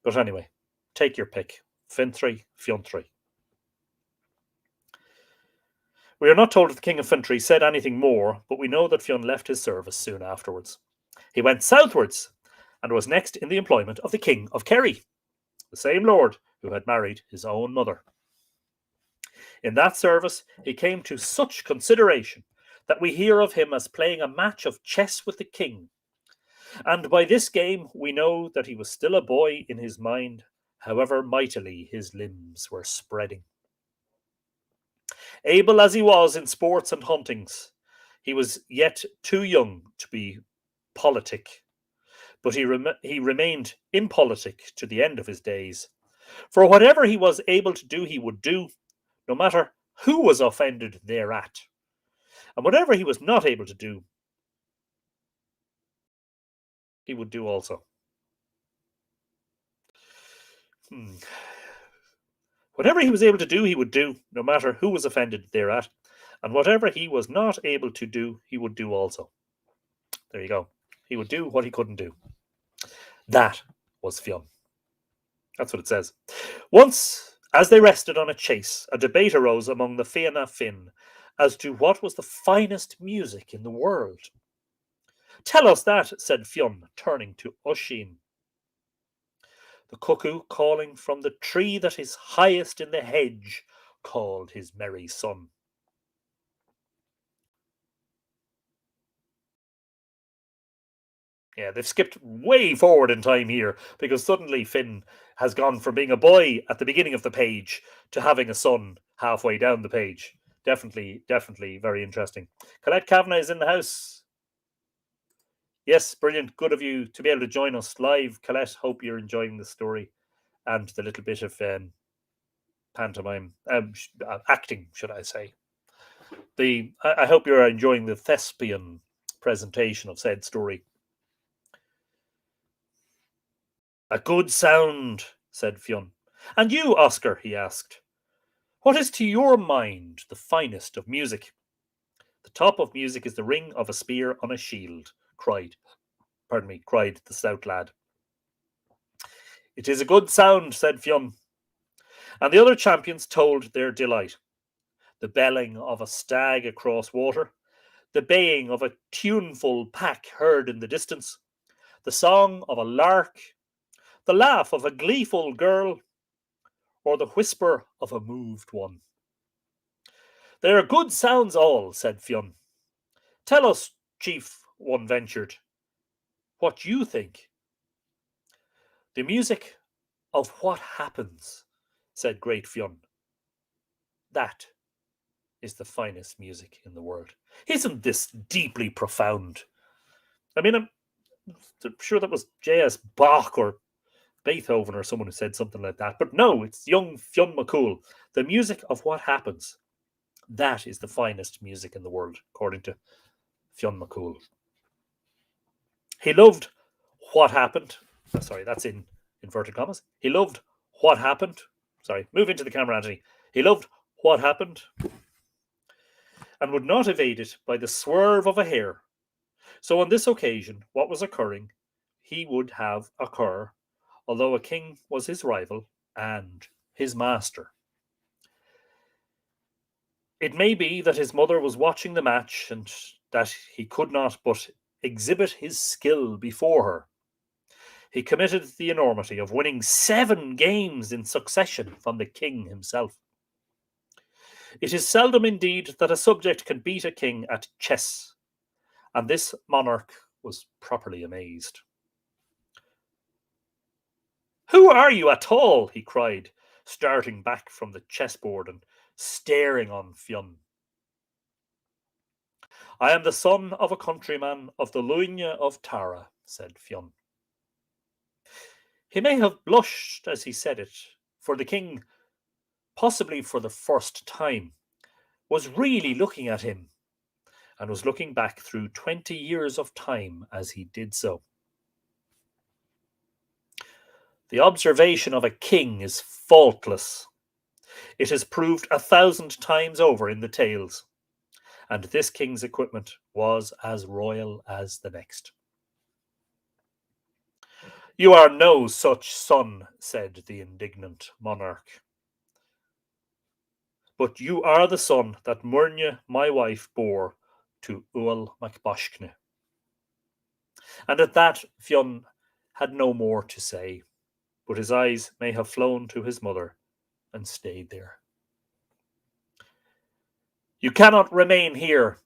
But anyway, take your pick. Fintry, Fiontry. We are not told if the king of Fintry said anything more, but we know that Fionn left his service soon afterwards. He went southwards and was next in the employment of the king of Kerry, the same lord who had married his own mother. In that service he came to such consideration that we hear of him as playing a match of chess with the king, and by this game we know that he was still a boy in his mind, however mightily his limbs were spreading. Able as he was in sports and huntings, he was yet too young to be politic, but he remained impolitic to the end of his days. For whatever he was able to do, he would do, no matter who was offended thereat. And whatever he was not able to do, he would do also. Whatever he was able to do, he would do, no matter who was offended thereat. And whatever he was not able to do, he would do also. There you go. He would do what he couldn't do. That was Fionn. That's what it says. Once, as they rested on a chase, a debate arose among the Fianna Finn as to what was the finest music in the world. Tell us that, said Fionn, turning to Oisin. The cuckoo, calling from the tree that is highest in the hedge, called his merry son. Yeah, they've skipped way forward in time here because suddenly Finn has gone from being a boy at the beginning of the page to having a son halfway down the page. Definitely very interesting. Colette Kavanagh is in the house. Yes, brilliant. Good of you to be able to join us live. Colette, hope you're enjoying the story and the little bit of pantomime, acting, should I say. I hope you're enjoying the thespian presentation of said story. A good sound, said Fionn. And you, Oscar, he asked, what is to your mind the finest of music? The top of music is the ring of a spear on a shield, cried the stout lad. It is a good sound, said Fionn. And the other champions told their delight. The belling of a stag across water, the baying of a tuneful pack heard in the distance, the song of a lark, the laugh of a gleeful girl, or the whisper of a moved one. They are good sounds all, said Fionn. Tell us, chief, one ventured, what you think. The music of what happens, said great Fionn. That is the finest music in the world. Isn't this deeply profound? I mean, I'm sure that was J.S. Bach or Beethoven or someone who said something like that. But no, it's young Fionn McCool. The music of what happens. That is the finest music in the world, according to Fionn McCool. He loved what happened. Sorry, that's in inverted commas. He loved what happened. Sorry, move into the camera, Anthony. He loved what happened and would not evade it by the swerve of a hair. So on this occasion, what was occurring, he would have occur, although a king was his rival and his master. It may be that his mother was watching the match and that he could not but exhibit his skill before her. He committed the enormity of winning 7 games in succession from the king himself. It is seldom indeed that a subject can beat a king at chess, and this monarch was properly amazed. Who are you at all? He cried, starting back from the chessboard and staring on Fionn. I am the son of a countryman of the Luine of Tara, said Fionn. He may have blushed as he said it, for the king, possibly for the first time, was really looking at him, and was looking back through 20 years of time as he did so. The observation of a king is faultless. It is proved 1,000 times over in the tales, and this king's equipment was as royal as the next. You are no such son, said the indignant monarch. But you are the son that Myrne, my wife, bore to Ual MacBoshkne. And at that Fionn had no more to say, but his eyes may have flown to his mother and stayed there. You cannot remain here,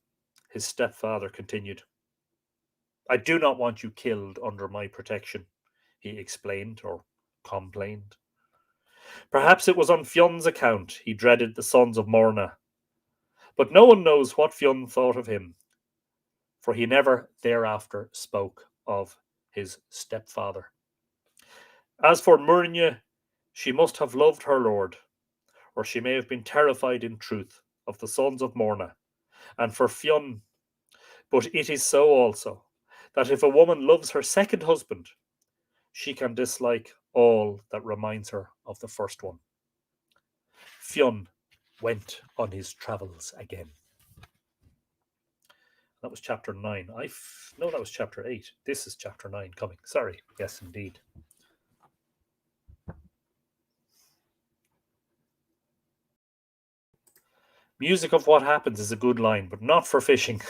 his stepfather continued. I do not want you killed under my protection, he explained or complained. Perhaps it was on Fionn's account he dreaded the sons of Morna, but no one knows what Fionn thought of him, for he never thereafter spoke of his stepfather. As for Myrne, she must have loved her lord, or she may have been terrified in truth of the sons of Morna, and for Fionn. But it is so also, that if a woman loves her second husband, she can dislike all that reminds her of the first one. Fionn went on his travels again. That was chapter 9. No, that was chapter 8. This is chapter 9 coming. Sorry. Yes, indeed. Music of What Happens is a good line, but not for fishing.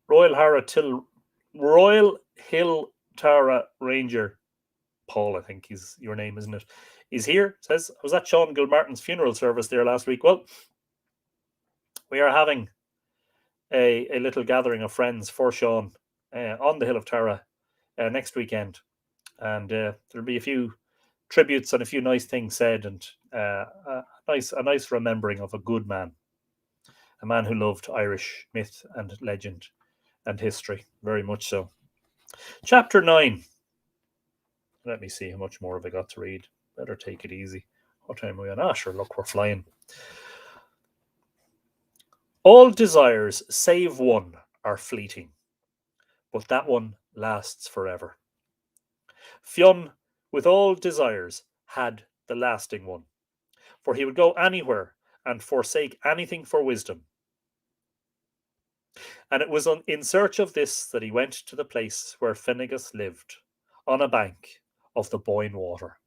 Royal Hill Tara Ranger Paul, I think is your name, isn't it? Is here. Says, I was at Sean Gilmartin's funeral service there last week. Well, we are having a little gathering of friends for Sean on the Hill of Tara next weekend, and there'll be a few tributes and a few nice things said, and a nice remembering of a good man, a man who loved Irish myth and legend and history very much so. Chapter 9. Let me see how much more have I got to read. Better take it easy. What time are we on? Sure, look, we're flying. All desires, save one, are fleeting, but that one lasts forever. Fionn, with all desires, had the lasting one, for he would go anywhere and forsake anything for wisdom. And it was in search of this that he went to the place where Finnegas lived, on a bank of the Boyne water.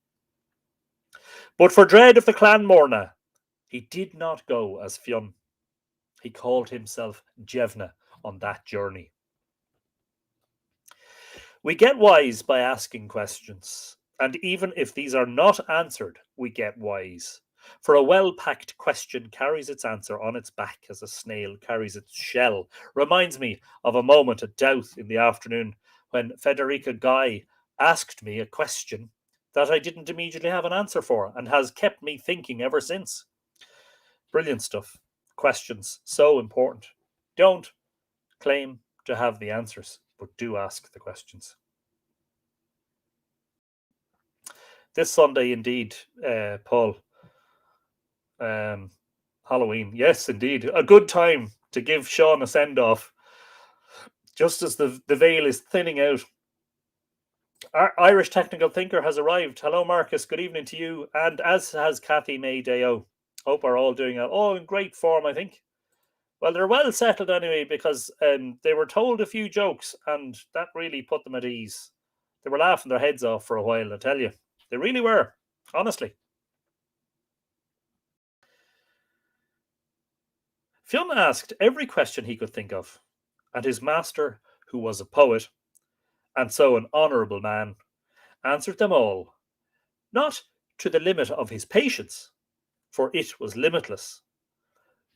But for dread of the clan Morna, he did not go as Fionn. He called himself Jevna on that journey. We get wise by asking questions, and even if these are not answered, we get wise. For a well-packed question carries its answer on its back as a snail carries its shell. Reminds me of a moment at Douth in the afternoon when Federica Guy asked me a question that I didn't immediately have an answer for and has kept me thinking ever since. Brilliant stuff. Questions, so important. Don't claim to have the answers, but do ask the questions. This Sunday, indeed, Paul. Halloween, yes, indeed. A good time to give Sean a send-off, just as the veil is thinning out. Our Irish Technical Thinker has arrived. Hello, Marcus. Good evening to you. And as has Kathy May Deo. Hope we're all doing in great form, I think. Well, they're well settled anyway, because they were told a few jokes, and that really put them at ease. They were laughing their heads off for a while, I tell you. They really were, honestly. Fionn asked every question he could think of, and his master, who was a poet, and so an honourable man, answered them all, not to the limit of his patience, for it was limitless,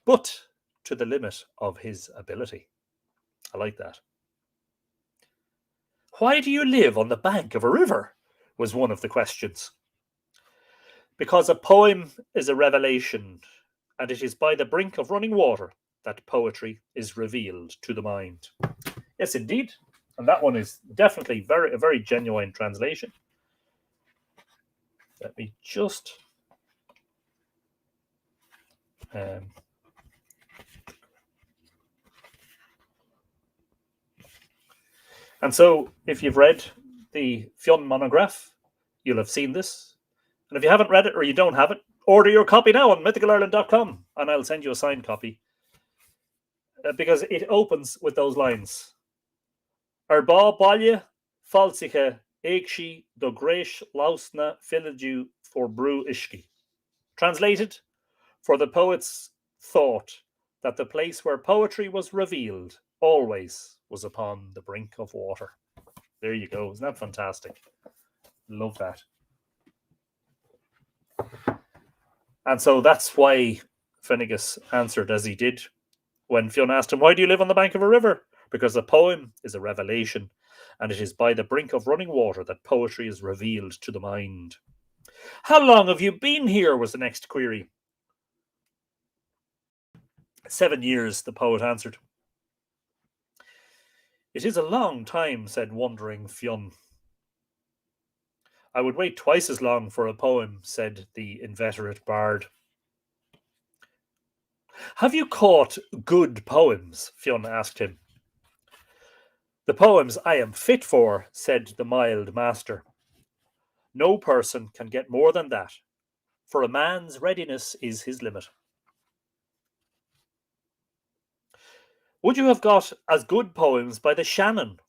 but to the limit of his ability. I like that. Why do you live on the bank of a river? was one of the questions. Because a poem is a revelation, and it is by the brink of running water that poetry is revealed to the mind. Yes, indeed. And that one is definitely a very genuine translation. Let me just... and so, if you've read the Fion monograph, you'll have seen this. And if you haven't read it or you don't have it, order your copy now on mythicalireland.com and I'll send you a signed copy. Because it opens with those lines. Ar ba baile falsiche eagshi do greish lausna filiju for brew ishki. Translated, for the poets thought that the place where poetry was revealed always was upon the brink of water. There you go. Isn't that fantastic? Love that. And so that's why Finnegas answered as he did when Fion asked him, why do you live on the bank of a river? Because a poem is a revelation, and it is by the brink of running water that poetry is revealed to the mind. How long have you been here? Was the next query. 7 years, the poet answered. It is a long time, said wondering Fion. I would wait twice as long for a poem, said the inveterate bard. Have you caught good poems? Fion asked him. The poems I am fit for, said the mild master. No person can get more than that, for a man's readiness is his limit. Would you have got as good poems by the Shannon,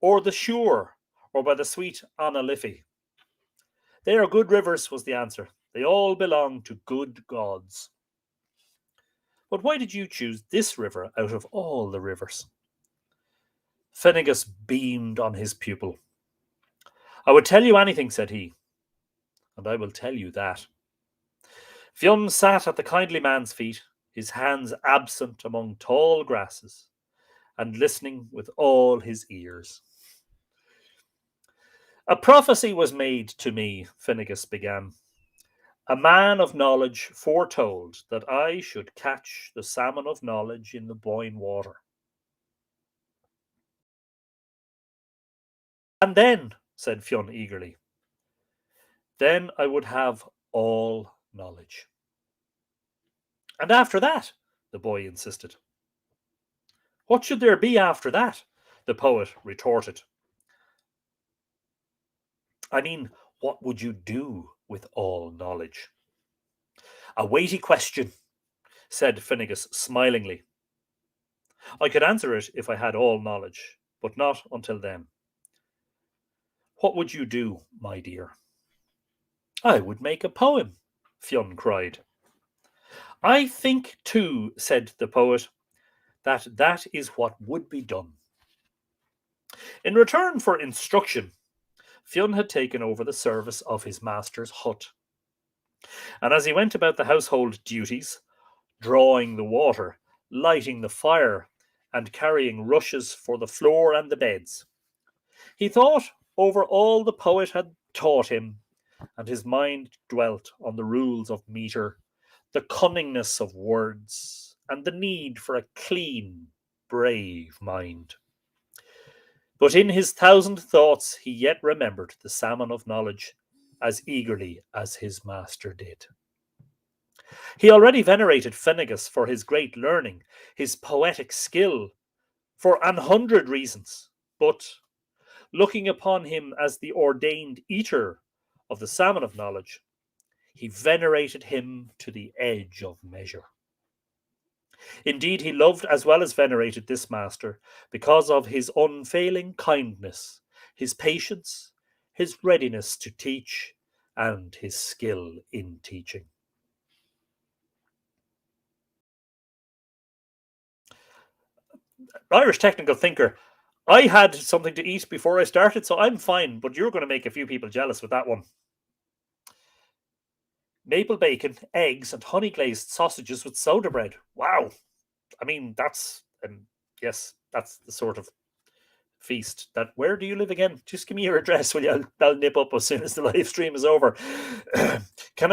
or the Suir, or by the sweet Anna Liffey? They are good rivers, was the answer. They all belong to good gods. But why did you choose this river out of all the rivers? Finnegas beamed on his pupil. I would tell you anything, said he, and I will tell you that. Fion sat at the kindly man's feet, his hands absent among tall grasses, and listening with all his ears. A prophecy was made to me, Finnegas began. A man of knowledge foretold that I should catch the salmon of knowledge in the Boyne water. And then, said Fion eagerly, then I would have all knowledge. And after that, the boy insisted. What should there be after that? The poet retorted. I mean, what would you do with all knowledge? A weighty question, said Finnegas smilingly. I could answer it if I had all knowledge, but not until then. What would you do, my dear? I would make a poem, Fion cried. I think too, said the poet, that is what would be done. In return for instruction, Fion had taken over the service of his master's hut. And as he went about the household duties, drawing the water, lighting the fire, and carrying rushes for the floor and the beds, he thought over all the poet had taught him, and his mind dwelt on the rules of metre, the cunningness of words, and the need for a clean, brave mind. But in his thousand thoughts he yet remembered the salmon of knowledge as eagerly as his master did. He already venerated Finnegas for his great learning, his poetic skill, for 100 reasons, but looking upon him as the ordained eater of the salmon of knowledge, he venerated him to the edge of measure. Indeed, he loved as well as venerated this master because of his unfailing kindness, his patience, his readiness to teach, and his skill in teaching. Irish technical thinker. I had something to eat before I started, so I'm fine, but you're going to make a few people jealous with that one. Maple bacon, eggs, and honey glazed sausages with soda bread. Wow. I mean, that's, yes, that's the sort of feast. That where do you live again? Just give me your address, will you? I'll nip up as soon as the live stream is over. Can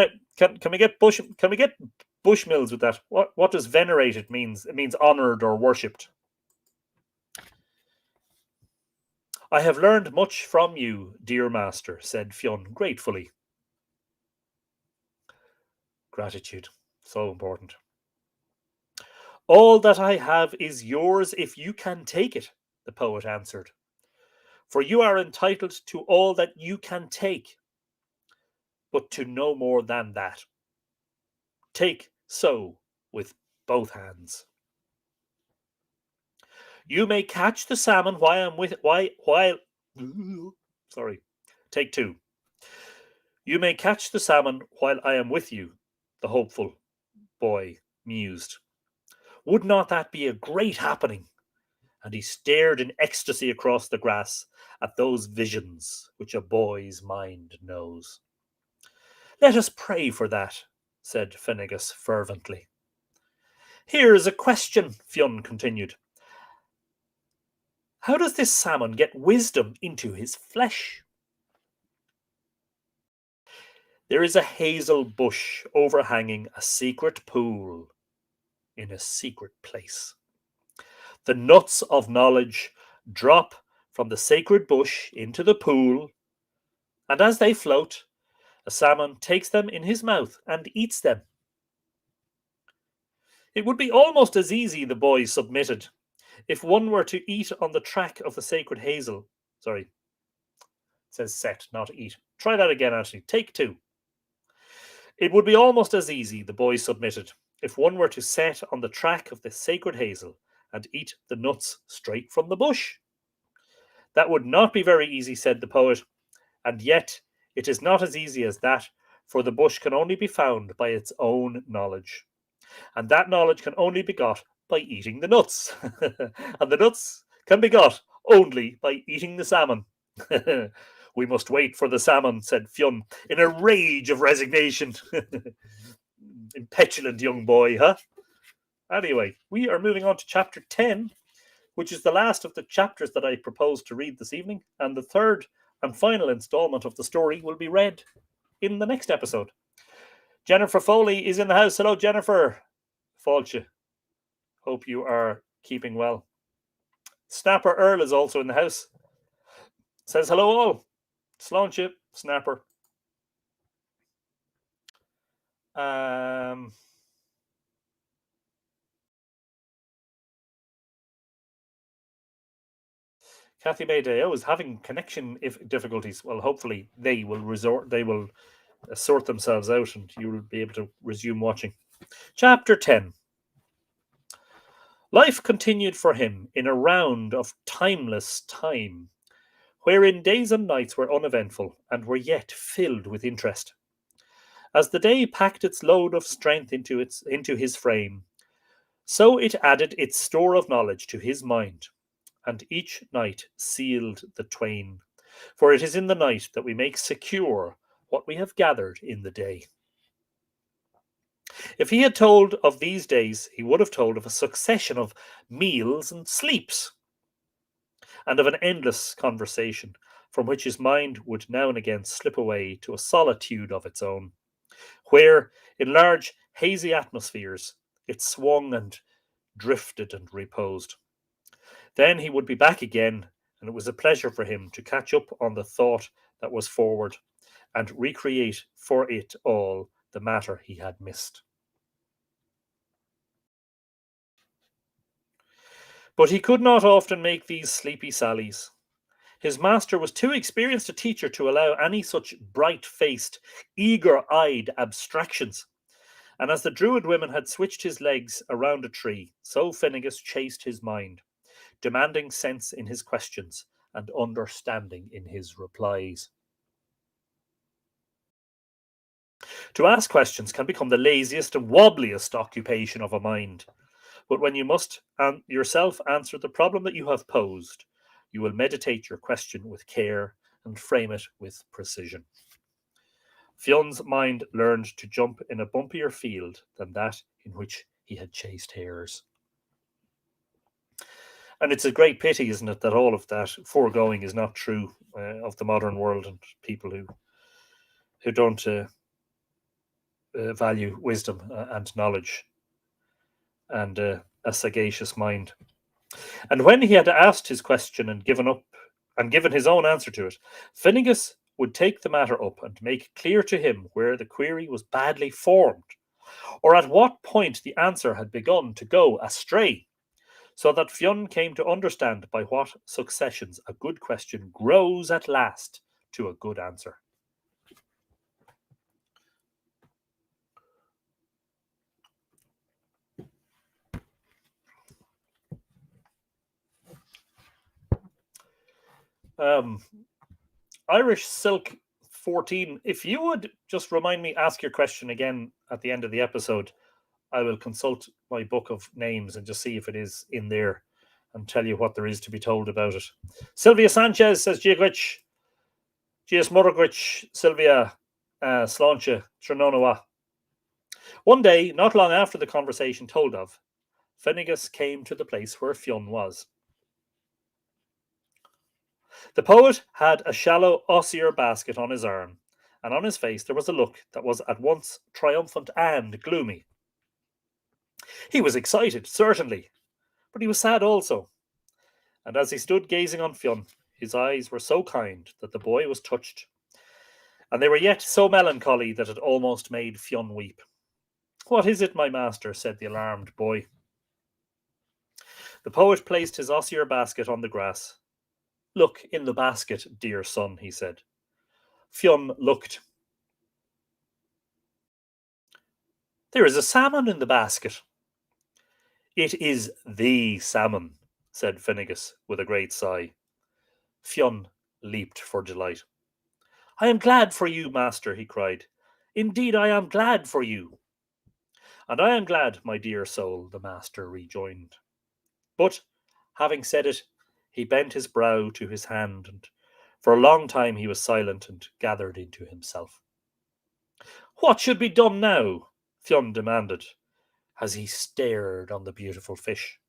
we get Bushmills with that? What does venerated means? It means honoured or worshipped. I have learned much from you, dear master, said Fion gratefully. Gratitude, so important. All that I have is yours if you can take it, the poet answered. For you are entitled to all that you can take, but to no more than that. Take so with both hands. You may catch the salmon while sorry. Take two. You may catch the salmon while I am with you, the hopeful boy mused. Would not that be a great happening? And he stared in ecstasy across the grass at those visions which a boy's mind knows. Let us pray for that, said Finnegas fervently. Here is a question, Fionn continued. How does this salmon get wisdom into his flesh? There is a hazel bush overhanging a secret pool in a secret place. The nuts of knowledge drop from the sacred bush into the pool, and as they float, a salmon takes them in his mouth and eats them. It would be almost as easy, the boy submitted, if one were to eat on the track of the sacred hazel. Sorry, it says set, not eat. Try that again, Ashley. Take two. It would be almost as easy, the boy submitted, if one were to set on the track of the sacred hazel and eat the nuts straight from the bush. That would not be very easy, said the poet, and yet it is not as easy as that, for the bush can only be found by its own knowledge, and that knowledge can only be got by eating the nuts, and the nuts can be got only by eating the salmon. We must wait for the salmon, said Fionn, in a rage of resignation. Impetulant young boy, huh? Anyway, we are moving on to chapter 10, which is the last of the chapters that I propose to read this evening, and the third and final installment of the story will be read in the next episode. Jennifer Foley is in the house. Hello, Jennifer. Fáilte. Hope you are keeping well. Snapper Earl is also in the house. Says hello all. Sláinte, Snapper. Kathy Maydeo is having connection difficulties. Well, hopefully they will sort themselves out and you will be able to resume watching. Chapter 10. Life continued for him in a round of timeless time, wherein days and nights were uneventful and were yet filled with interest. As the day packed its load of strength into his frame, so it added its store of knowledge to his mind, and each night sealed the twain. For it is in the night that we make secure what we have gathered in the day. If he had told of these days, he would have told of a succession of meals and sleeps, and of an endless conversation, from which his mind would now and again slip away to a solitude of its own, where, in large hazy atmospheres, it swung and drifted and reposed. Then he would be back again, and it was a pleasure for him to catch up on the thought that was forward, and recreate for it all the matter he had missed. But he could not often make these sleepy sallies. His master was too experienced a teacher to allow any such bright-faced, eager-eyed abstractions. And as the Druid women had switched his legs around a tree, so Finnegas chased his mind, demanding sense in his questions and understanding in his replies. To ask questions can become the laziest and wobbliest occupation of a mind. But when you must yourself answer the problem that you have posed, you will meditate your question with care and frame it with precision. Fionn's mind learned to jump in a bumpier field than that in which he had chased hares. And it's a great pity, isn't it, that all of that foregoing is not true of the modern world and people who don't value wisdom and knowledge and a sagacious mind. And when he had asked his question and given his own answer to it, Finnegas would take the matter up and make clear to him where the query was badly formed, or at what point the answer had begun to go astray, so that Fionn came to understand by what successions a good question grows at last to a good answer. Um, Irish Silk 14, if you would just remind me, ask your question again at the end of the episode, I will consult my book of names and just see if it is in there and tell you what there is to be told about it. Sylvia Sanchez says, Giagrich, Gias Murgrich, Sylvia Slancha, Trinonoa. One day, not long after the conversation told of, Finnegas came to the place where Fionn was. The poet had a shallow osier basket on his arm, and on his face there was a look that was at once triumphant and gloomy. He was excited, certainly, but he was sad also, and as he stood gazing on Fionn, his eyes were so kind that the boy was touched, and they were yet so melancholy that it almost made Fionn weep. "What is it, my master?" said the alarmed boy. The poet placed his osier basket on the grass. "Look in the basket, dear son," he said. Fionn looked. "There is a salmon in the basket." "It is the salmon," said Finnegas with a great sigh. Fionn leaped for delight. "I am glad for you, master," he cried. "Indeed, I am glad for you." "And I am glad, my dear soul," the master rejoined. But, having said it, he bent his brow to his hand, and for a long time he was silent and gathered into himself. "What should be done now?" Fionn demanded, as he stared on the beautiful fish.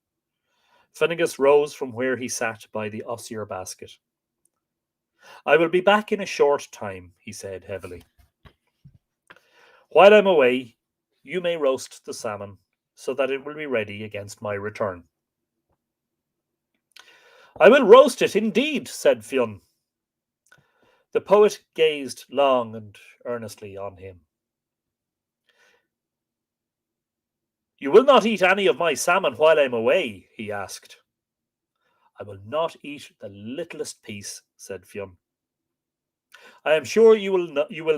Finnegas rose from where he sat by the osier basket. "I will be back in a short time," he said heavily. "While I'm away, you may roast the salmon, so that it will be ready against my return." "I will roast it, indeed," said Fionn. The poet gazed long and earnestly on him. "You will not eat any of my salmon while I'm away?" he asked. "I will not eat the littlest piece," said Fionn. "I am sure you will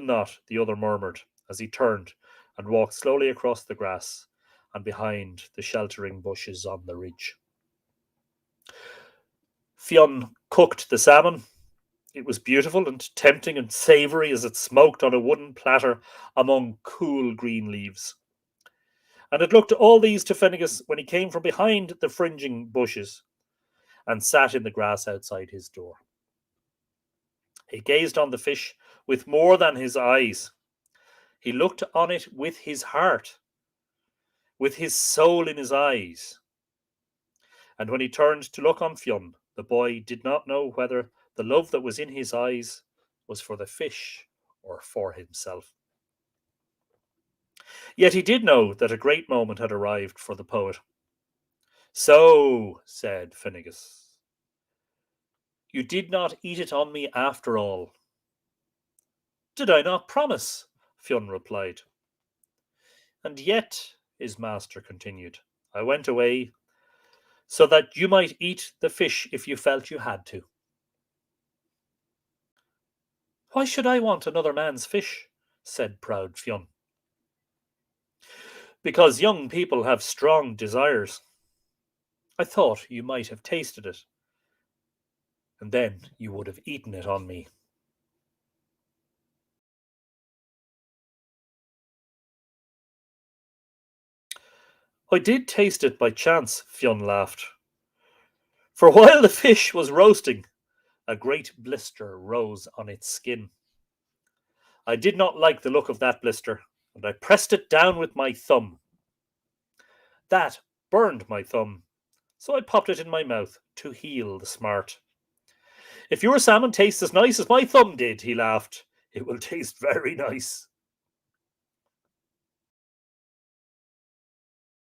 not," the other murmured, as he turned and walked slowly across the grass and behind the sheltering bushes on the ridge. Fionn cooked the salmon. It was beautiful and tempting and savoury as it smoked on a wooden platter among cool green leaves. And it looked all these to Finnegas when he came from behind the fringing bushes and sat in the grass outside his door. He gazed on the fish with more than his eyes. He looked on it with his heart, with his soul in his eyes. And when he turned to look on Fionn, the boy did not know whether the love that was in his eyes was for the fish or for himself. Yet he did know that a great moment had arrived for the poet. "So," said Finnegas, "you did not eat it on me after all." "Did I not promise?" Fionn replied. "And yet," his master continued, "I went away so that you might eat the fish if you felt you had to." "Why should I want another man's fish?" said proud Fionn. "Because young people have strong desires. I thought you might have tasted it, and then you would have eaten it on me." "I did taste it by chance," Fionn laughed. "For while the fish was roasting, a great blister rose on its skin. I did not like the look of that blister, and I pressed it down with my thumb. That burned my thumb, so I popped it in my mouth to heal the smart. If your salmon tastes as nice as my thumb did, he laughed, it will taste very nice.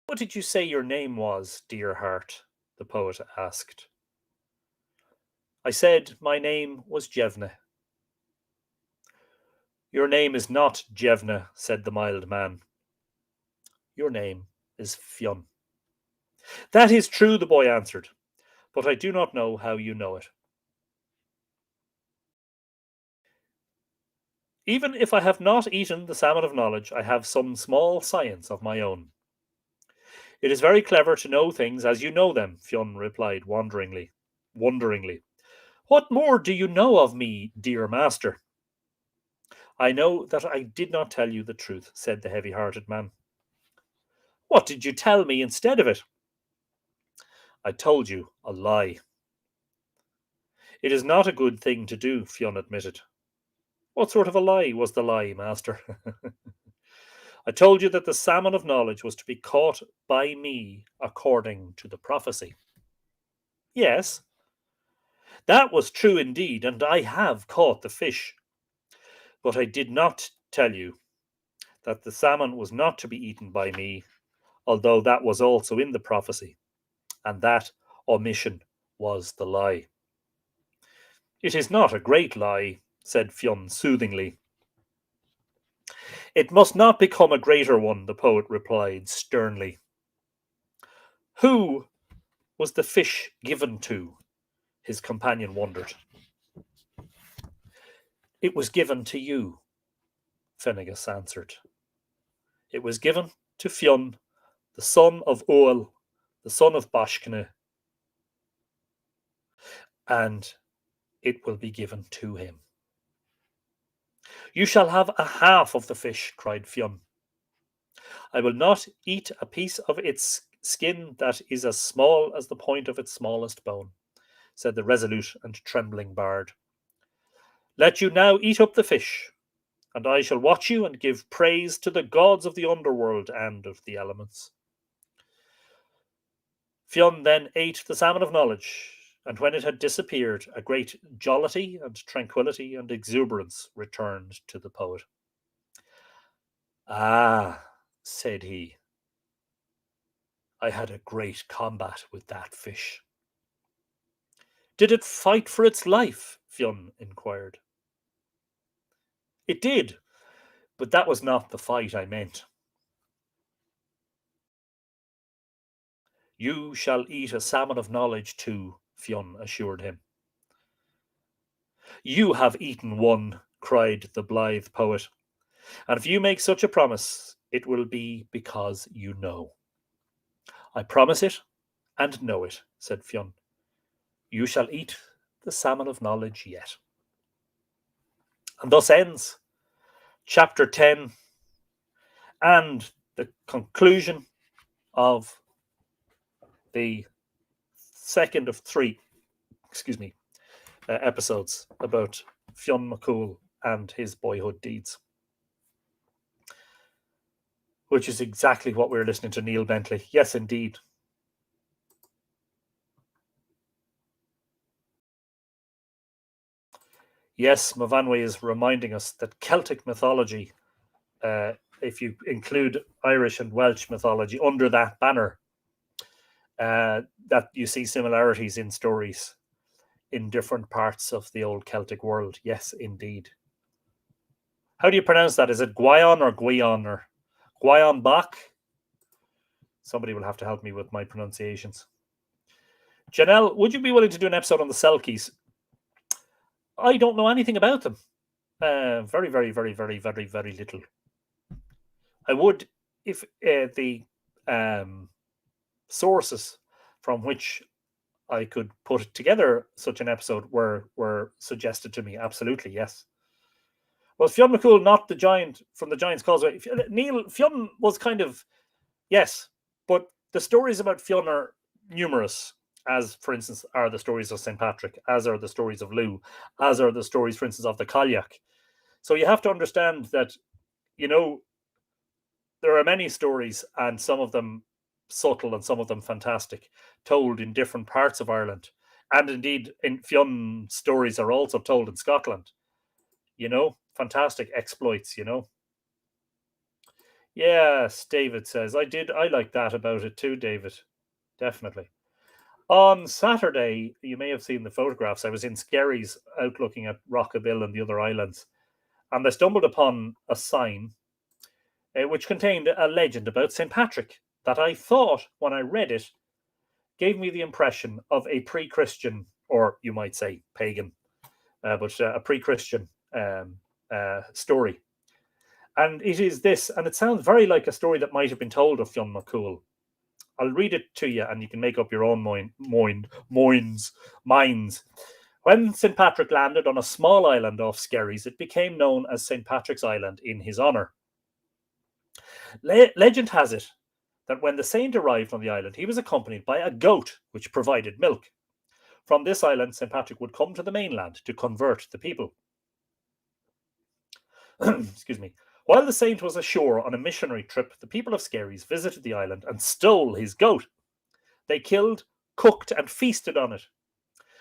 What did you say your name was, dear heart? The poet asked. I said my name was Jevna. Your name is not Jevna, said the mild man. Your name is Fion. That is true, the boy answered, but I do not know how you know it. Even if I have not eaten the salmon of knowledge, I have some small science of my own. It is very clever to know things as you know them, Fionn replied wonderingly. What more do you know of me, dear master? I know that I did not tell you the truth, said the heavy-hearted man. What did you tell me instead of it? I told you a lie. It is not a good thing to do, Fionn admitted. What sort of a lie was the lie, master? I told you that the salmon of knowledge was to be caught by me according to the prophecy. Yes, that was true indeed, and I have caught the fish. But I did not tell you that the salmon was not to be eaten by me, although that was also in the prophecy, and that omission was the lie. It is not a great lie, said Fionn soothingly. It must not become a greater one, the poet replied sternly. Who was the fish given to? His companion wondered. It was given to you, Finnegas answered. It was given to Fionn, the son of Oel, the son of Bashkne, and it will be given to him. You shall have a half of the fish, cried Fionn. I will not eat a piece of its skin that is as small as the point of its smallest bone, said the resolute and trembling bard. Let you now eat up the fish, and I shall watch you and give praise to the gods of the underworld and of the elements. Fionn then ate the salmon of knowledge, and when it had disappeared, a great jollity and tranquillity and exuberance returned to the poet. Ah, said he, I had a great combat with that fish. Did it fight for its life? Fionn inquired. It did, but that was not the fight I meant. You shall eat a salmon of knowledge too, Fionn assured him. You have eaten one, cried the blithe poet, and if you make such a promise, it will be because you know. I promise it and know it, said Fionn. You shall eat the salmon of knowledge yet. And thus ends chapter 10 and the conclusion of the second of three, episodes about Fionn McCool and his boyhood deeds, which is exactly what we're listening to Neil Bentley. Yes, indeed. Yes, Movanwe is reminding us that Celtic mythology, if you include Irish and Welsh mythology under that banner, that you see similarities in stories in different parts of the old Celtic world. Yes, indeed. How do you pronounce that? Is it Gwion or Gwion or Gwion Bach? Somebody will have to help me with my pronunciations. Janelle, would you be willing to do an episode on the Selkies? I don't know anything about them. Very, very, very, very, very, very little. I would if the sources from which I could put together such an episode were suggested to me. Absolutely, yes. Was Fionn McCool not the giant from the Giant's Causeway? Neil Fionn was kind of, yes, but the stories about Fionn are numerous, as for instance are the stories of St. Patrick, as are the stories of Lou, as are the stories, for instance, of the Cailleach. So you have to understand that, there are many stories, and some of them subtle and some of them fantastic, told in different parts of Ireland. And indeed, in Fionn stories are also told in Scotland. Fantastic exploits, Yes, David says, I like that about it too, David. Definitely. On Saturday, you may have seen the photographs. I was in Skerries out looking at Rockabill and the other islands, and I stumbled upon a sign which contained a legend about St. Patrick that I thought, when I read it, gave me the impression of a pre-Christian, or you might say pagan, but a pre-Christian story. And it is this, and it sounds very like a story that might have been told of Fionn McCool. I'll read it to you, and you can make up your own minds. When St. Patrick landed on a small island off Skerries, it became known as St. Patrick's Island in his honour. Legend has it that when the saint arrived on the island, he was accompanied by a goat which provided milk. From this island, St. Patrick would come to the mainland to convert the people. Excuse me. While the saint was ashore on a missionary trip, the people of Skerries visited the island and stole his goat. They killed, cooked, and feasted on it.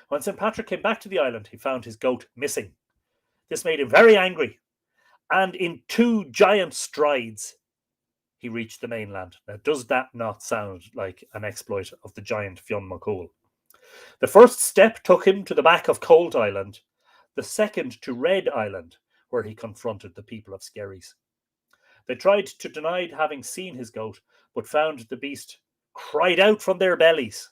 When St. Patrick came back to the island, he found his goat missing. This made him very angry, and in 2 giant strides, he reached the mainland. Now, does that not sound like an exploit of the giant Fionn McCool? The first step took him to the back of Colt Island, the second to Red Island, where he confronted the people of Skerries. They tried to deny having seen his goat, but found the beast cried out from their bellies.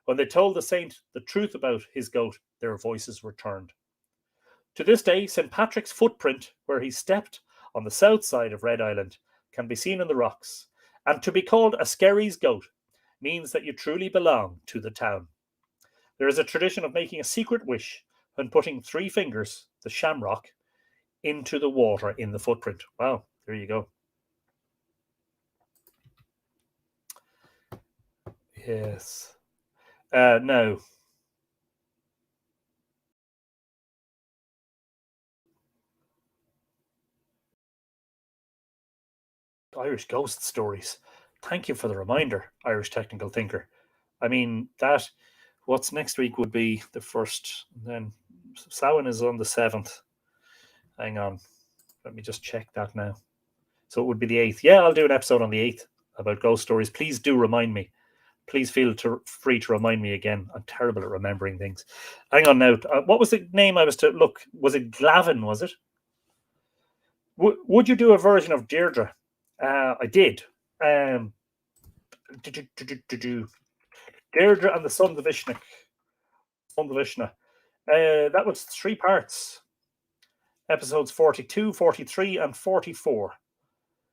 When they told the saint the truth about his goat, their voices returned. To this day, St. Patrick's footprint, where he stepped on the south side of Red Island, can be seen in the rocks, and to be called a Skerries goat means that you truly belong to the town. There is a tradition of making a secret wish when putting 3 fingers, the shamrock, into the water in the footprint. Wow, there you go. Yes. No. Irish ghost stories. Thank you for the reminder, Irish technical thinker. I mean, what's next week would be the 1st. Then Samhain is on the 7th. Hang on. Let me just check that now. So it would be the 8th. Yeah, I'll do an episode on the 8th about ghost stories. Please do remind me. Please feel free to remind me again. I'm terrible at remembering things. Hang on now. What was the name I was to look? Was it Glavin, was it? Would you do a version of Deirdre? I did. Deirdre and the Sons of Ishna. That was 3 parts. Episodes 42, 43, and 44.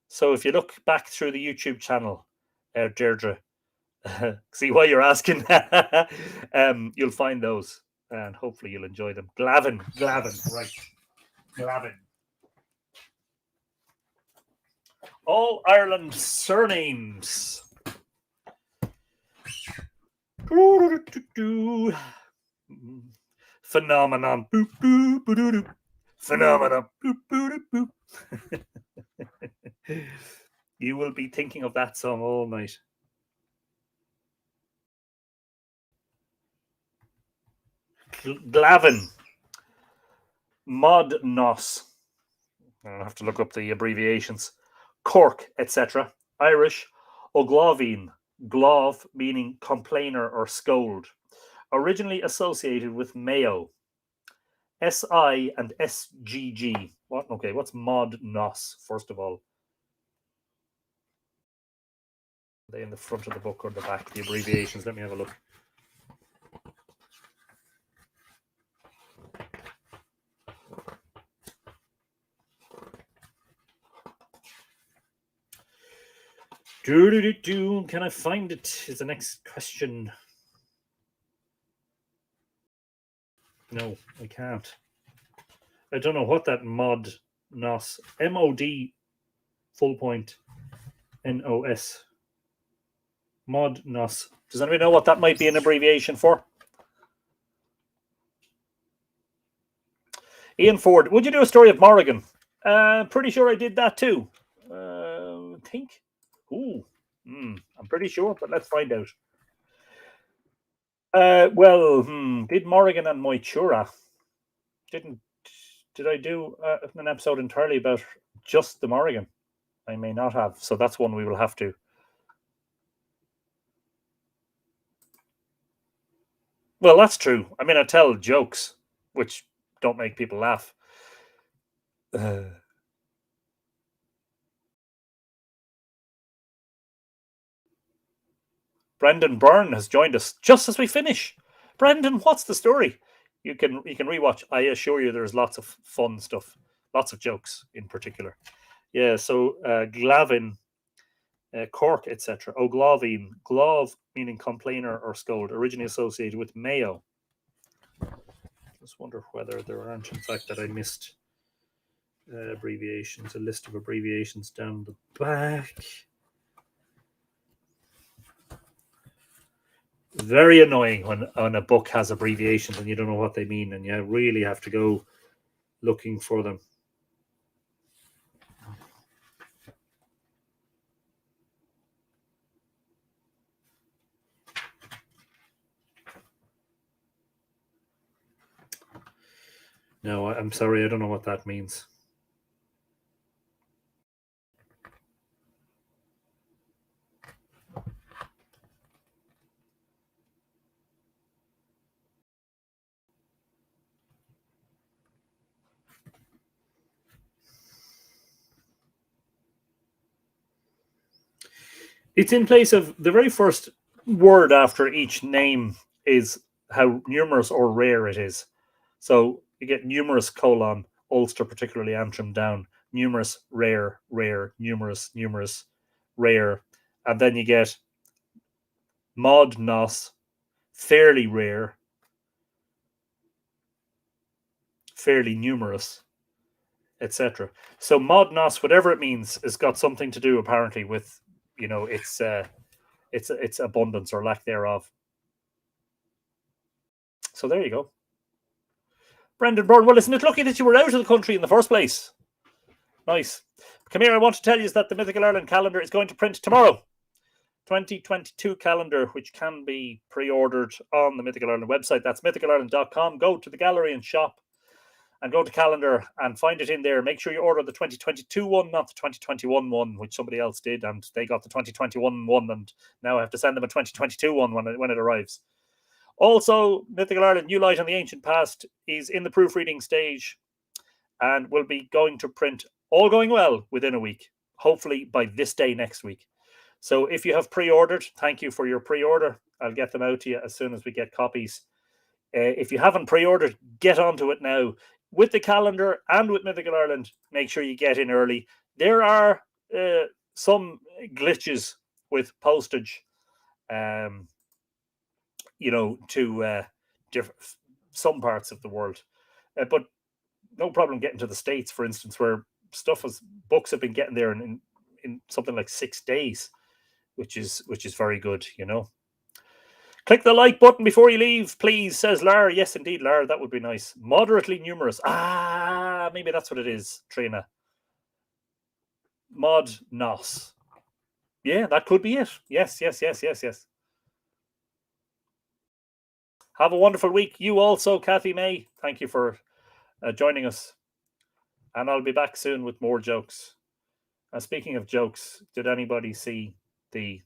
So if you look back through the YouTube channel, Deirdre, see why you're asking, you'll find those, and hopefully you'll enjoy them. Glavin, right. Glavin. All Ireland surnames. Phenomenon. Boop, boop, boop, phenomenon. Boop, boop, boop. You will be thinking of that song all night. Glavin. Mod Nos. I'll have to look up the abbreviations. Cork, etc. Irish. Oglavine. Glav meaning complainer or scold. Originally associated with Mayo. SI and SGG. What? Okay, what's Mod Nos, first of all? Are they in the front of the book or the back? The abbreviations. Let me have a look. Can I find it? Is the next question. No, I can't. I don't know what that Mod Nos. MOD full point NOS. Mod Nos. Does anybody know what that might be an abbreviation for? Ian Ford, would you do a story of Morrigan? Pretty sure I did that too. I think. Ooh, I'm pretty sure, but let's find out. Did Morrigan and Moitura did I do an episode entirely about just the Morrigan? I may not have, so that's one we will have to. Well, that's true. I mean, I tell jokes which don't make people laugh. Brendan Byrne has joined us just as we finish. Brendan, what's the story? You can rewatch. I assure you, there's lots of fun stuff, lots of jokes in particular. Yeah. So Glavin, Cork, etc. Oglavine, glove meaning complainer or scold, originally associated with Mayo. Just wonder whether there aren't, in fact, that I missed abbreviations. A list of abbreviations down the back. Very annoying when a book has abbreviations and you don't know what they mean, and you really have to go looking for them. No, I'm sorry, I don't know what that means. It's in place of the very first word after each name is how numerous or rare it is. So you get numerous colon, Ulster, particularly Antrim, down, numerous, rare, rare, numerous, numerous, rare. And then you get mod, nos, fairly rare, fairly numerous, etc. So mod, nos, whatever it means, has got something to do apparently with, its abundance or lack thereof. So there you go. Brendan Byrne, well, listen, it's lucky that you were out of the country in the first place. Nice. Come here, I want to tell you that the Mythical Ireland calendar is going to print tomorrow. 2022 calendar, which can be pre-ordered on the Mythical Ireland website. That's mythicalireland.com. Go to the gallery and shop and go to calendar and find it in there. Make sure you order the 2022 one, not the 2021 one, which somebody else did, and they got the 2021 one, and now I have to send them a 2022 one when it arrives. Also, Mythical Ireland New Light on the Ancient Past is in the proofreading stage and will be going to print, all going well, within a week, hopefully by this day next week. So if you have pre-ordered, thank you for your pre-order. I'll get them out to you as soon as we get copies. If you haven't pre-ordered, get onto it now. With the calendar and with Mythical Ireland, make sure you get in early. There are some glitches with postage, to some parts of the world, but no problem getting to the States, for instance, where books have been getting there in something like 6 days, which is very good. Click the like button before you leave, please, says Lar. Yes, indeed, Lar, that would be nice. Moderately numerous. Maybe that's what it is, Trina. Mod nos. Yeah, that could be it. Yes. Have a wonderful week. You also, Kathy May. Thank you for joining us. And I'll be back soon with more jokes. Speaking of jokes, did anybody see the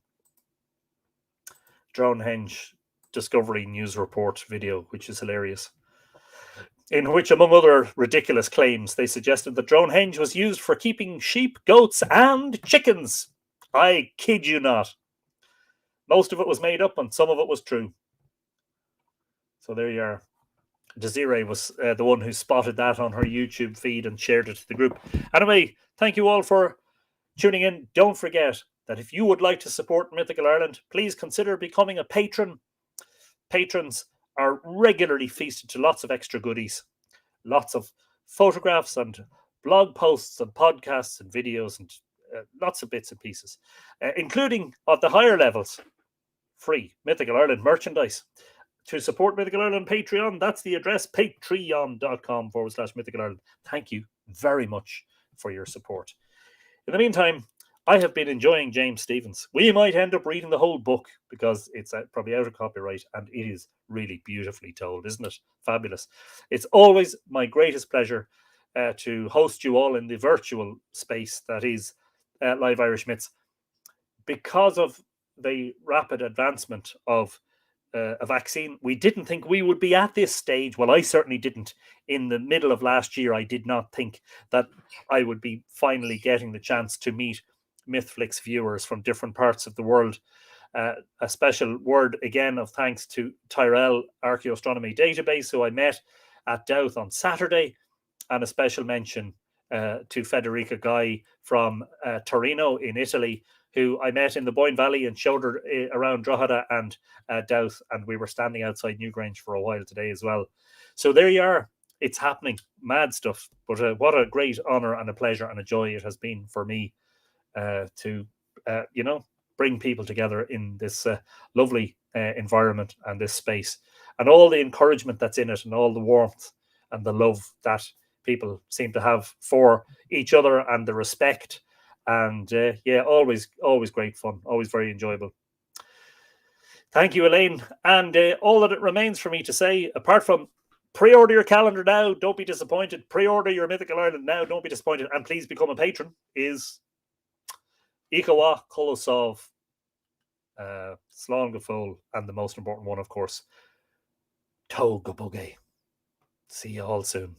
Dronehenge Discovery News Report video, which is hilarious? In which, among other ridiculous claims, they suggested that Dronehenge was used for keeping sheep, goats, and chickens. I kid you not. Most of it was made up and some of it was true. So there you are. Desiree was the one who spotted that on her YouTube feed and shared it to the group. Anyway, thank you all for tuning in. Don't forget that if you would like to support Mythical Ireland, please consider becoming a patron. Patrons are regularly feasted to lots of extra goodies, lots of photographs and blog posts and podcasts and videos and lots of bits and pieces, including at the higher levels, free Mythical Ireland merchandise. To support Mythical Ireland Patreon, that's the address, patreon.com/Mythical Ireland. Thank you very much for your support. In the meantime, I have been enjoying James Stephens. We might end up reading the whole book because it's probably out of copyright and it is really beautifully told, isn't it? Fabulous. It's always my greatest pleasure to host you all in the virtual space that is Live Irish Myths. Because of the rapid advancement of a vaccine, we didn't think we would be at this stage. Well, I certainly didn't. In the middle of last year, I did not think that I would be finally getting the chance to meet Mythflix viewers from different parts of the world. A special word again of thanks to Tyrell Archaeoastronomy Database, who I met at Douth on Saturday, and a special mention to Federica Guy from Torino in Italy, who I met in the Boyne Valley and showed her around Drogheda and Douth, and we were standing outside Newgrange for a while today as well. So there you are. It's happening. Mad stuff. But what a great honour and a pleasure and a joy it has been for me to, bring people together in this lovely environment and this space. And all the encouragement that's in it and all the warmth and the love that people seem to have for each other and the respect. And always great fun, always very enjoyable. Thank you, Elaine. And all that it remains for me to say, apart from pre-order your calendar now, don't be disappointed. Pre-order your Mythical Ireland now, don't be disappointed. And please become a patron, is Ikawa, Kolosov, Slán Gafol, and the most important one, of course, Togabuge. See you all soon.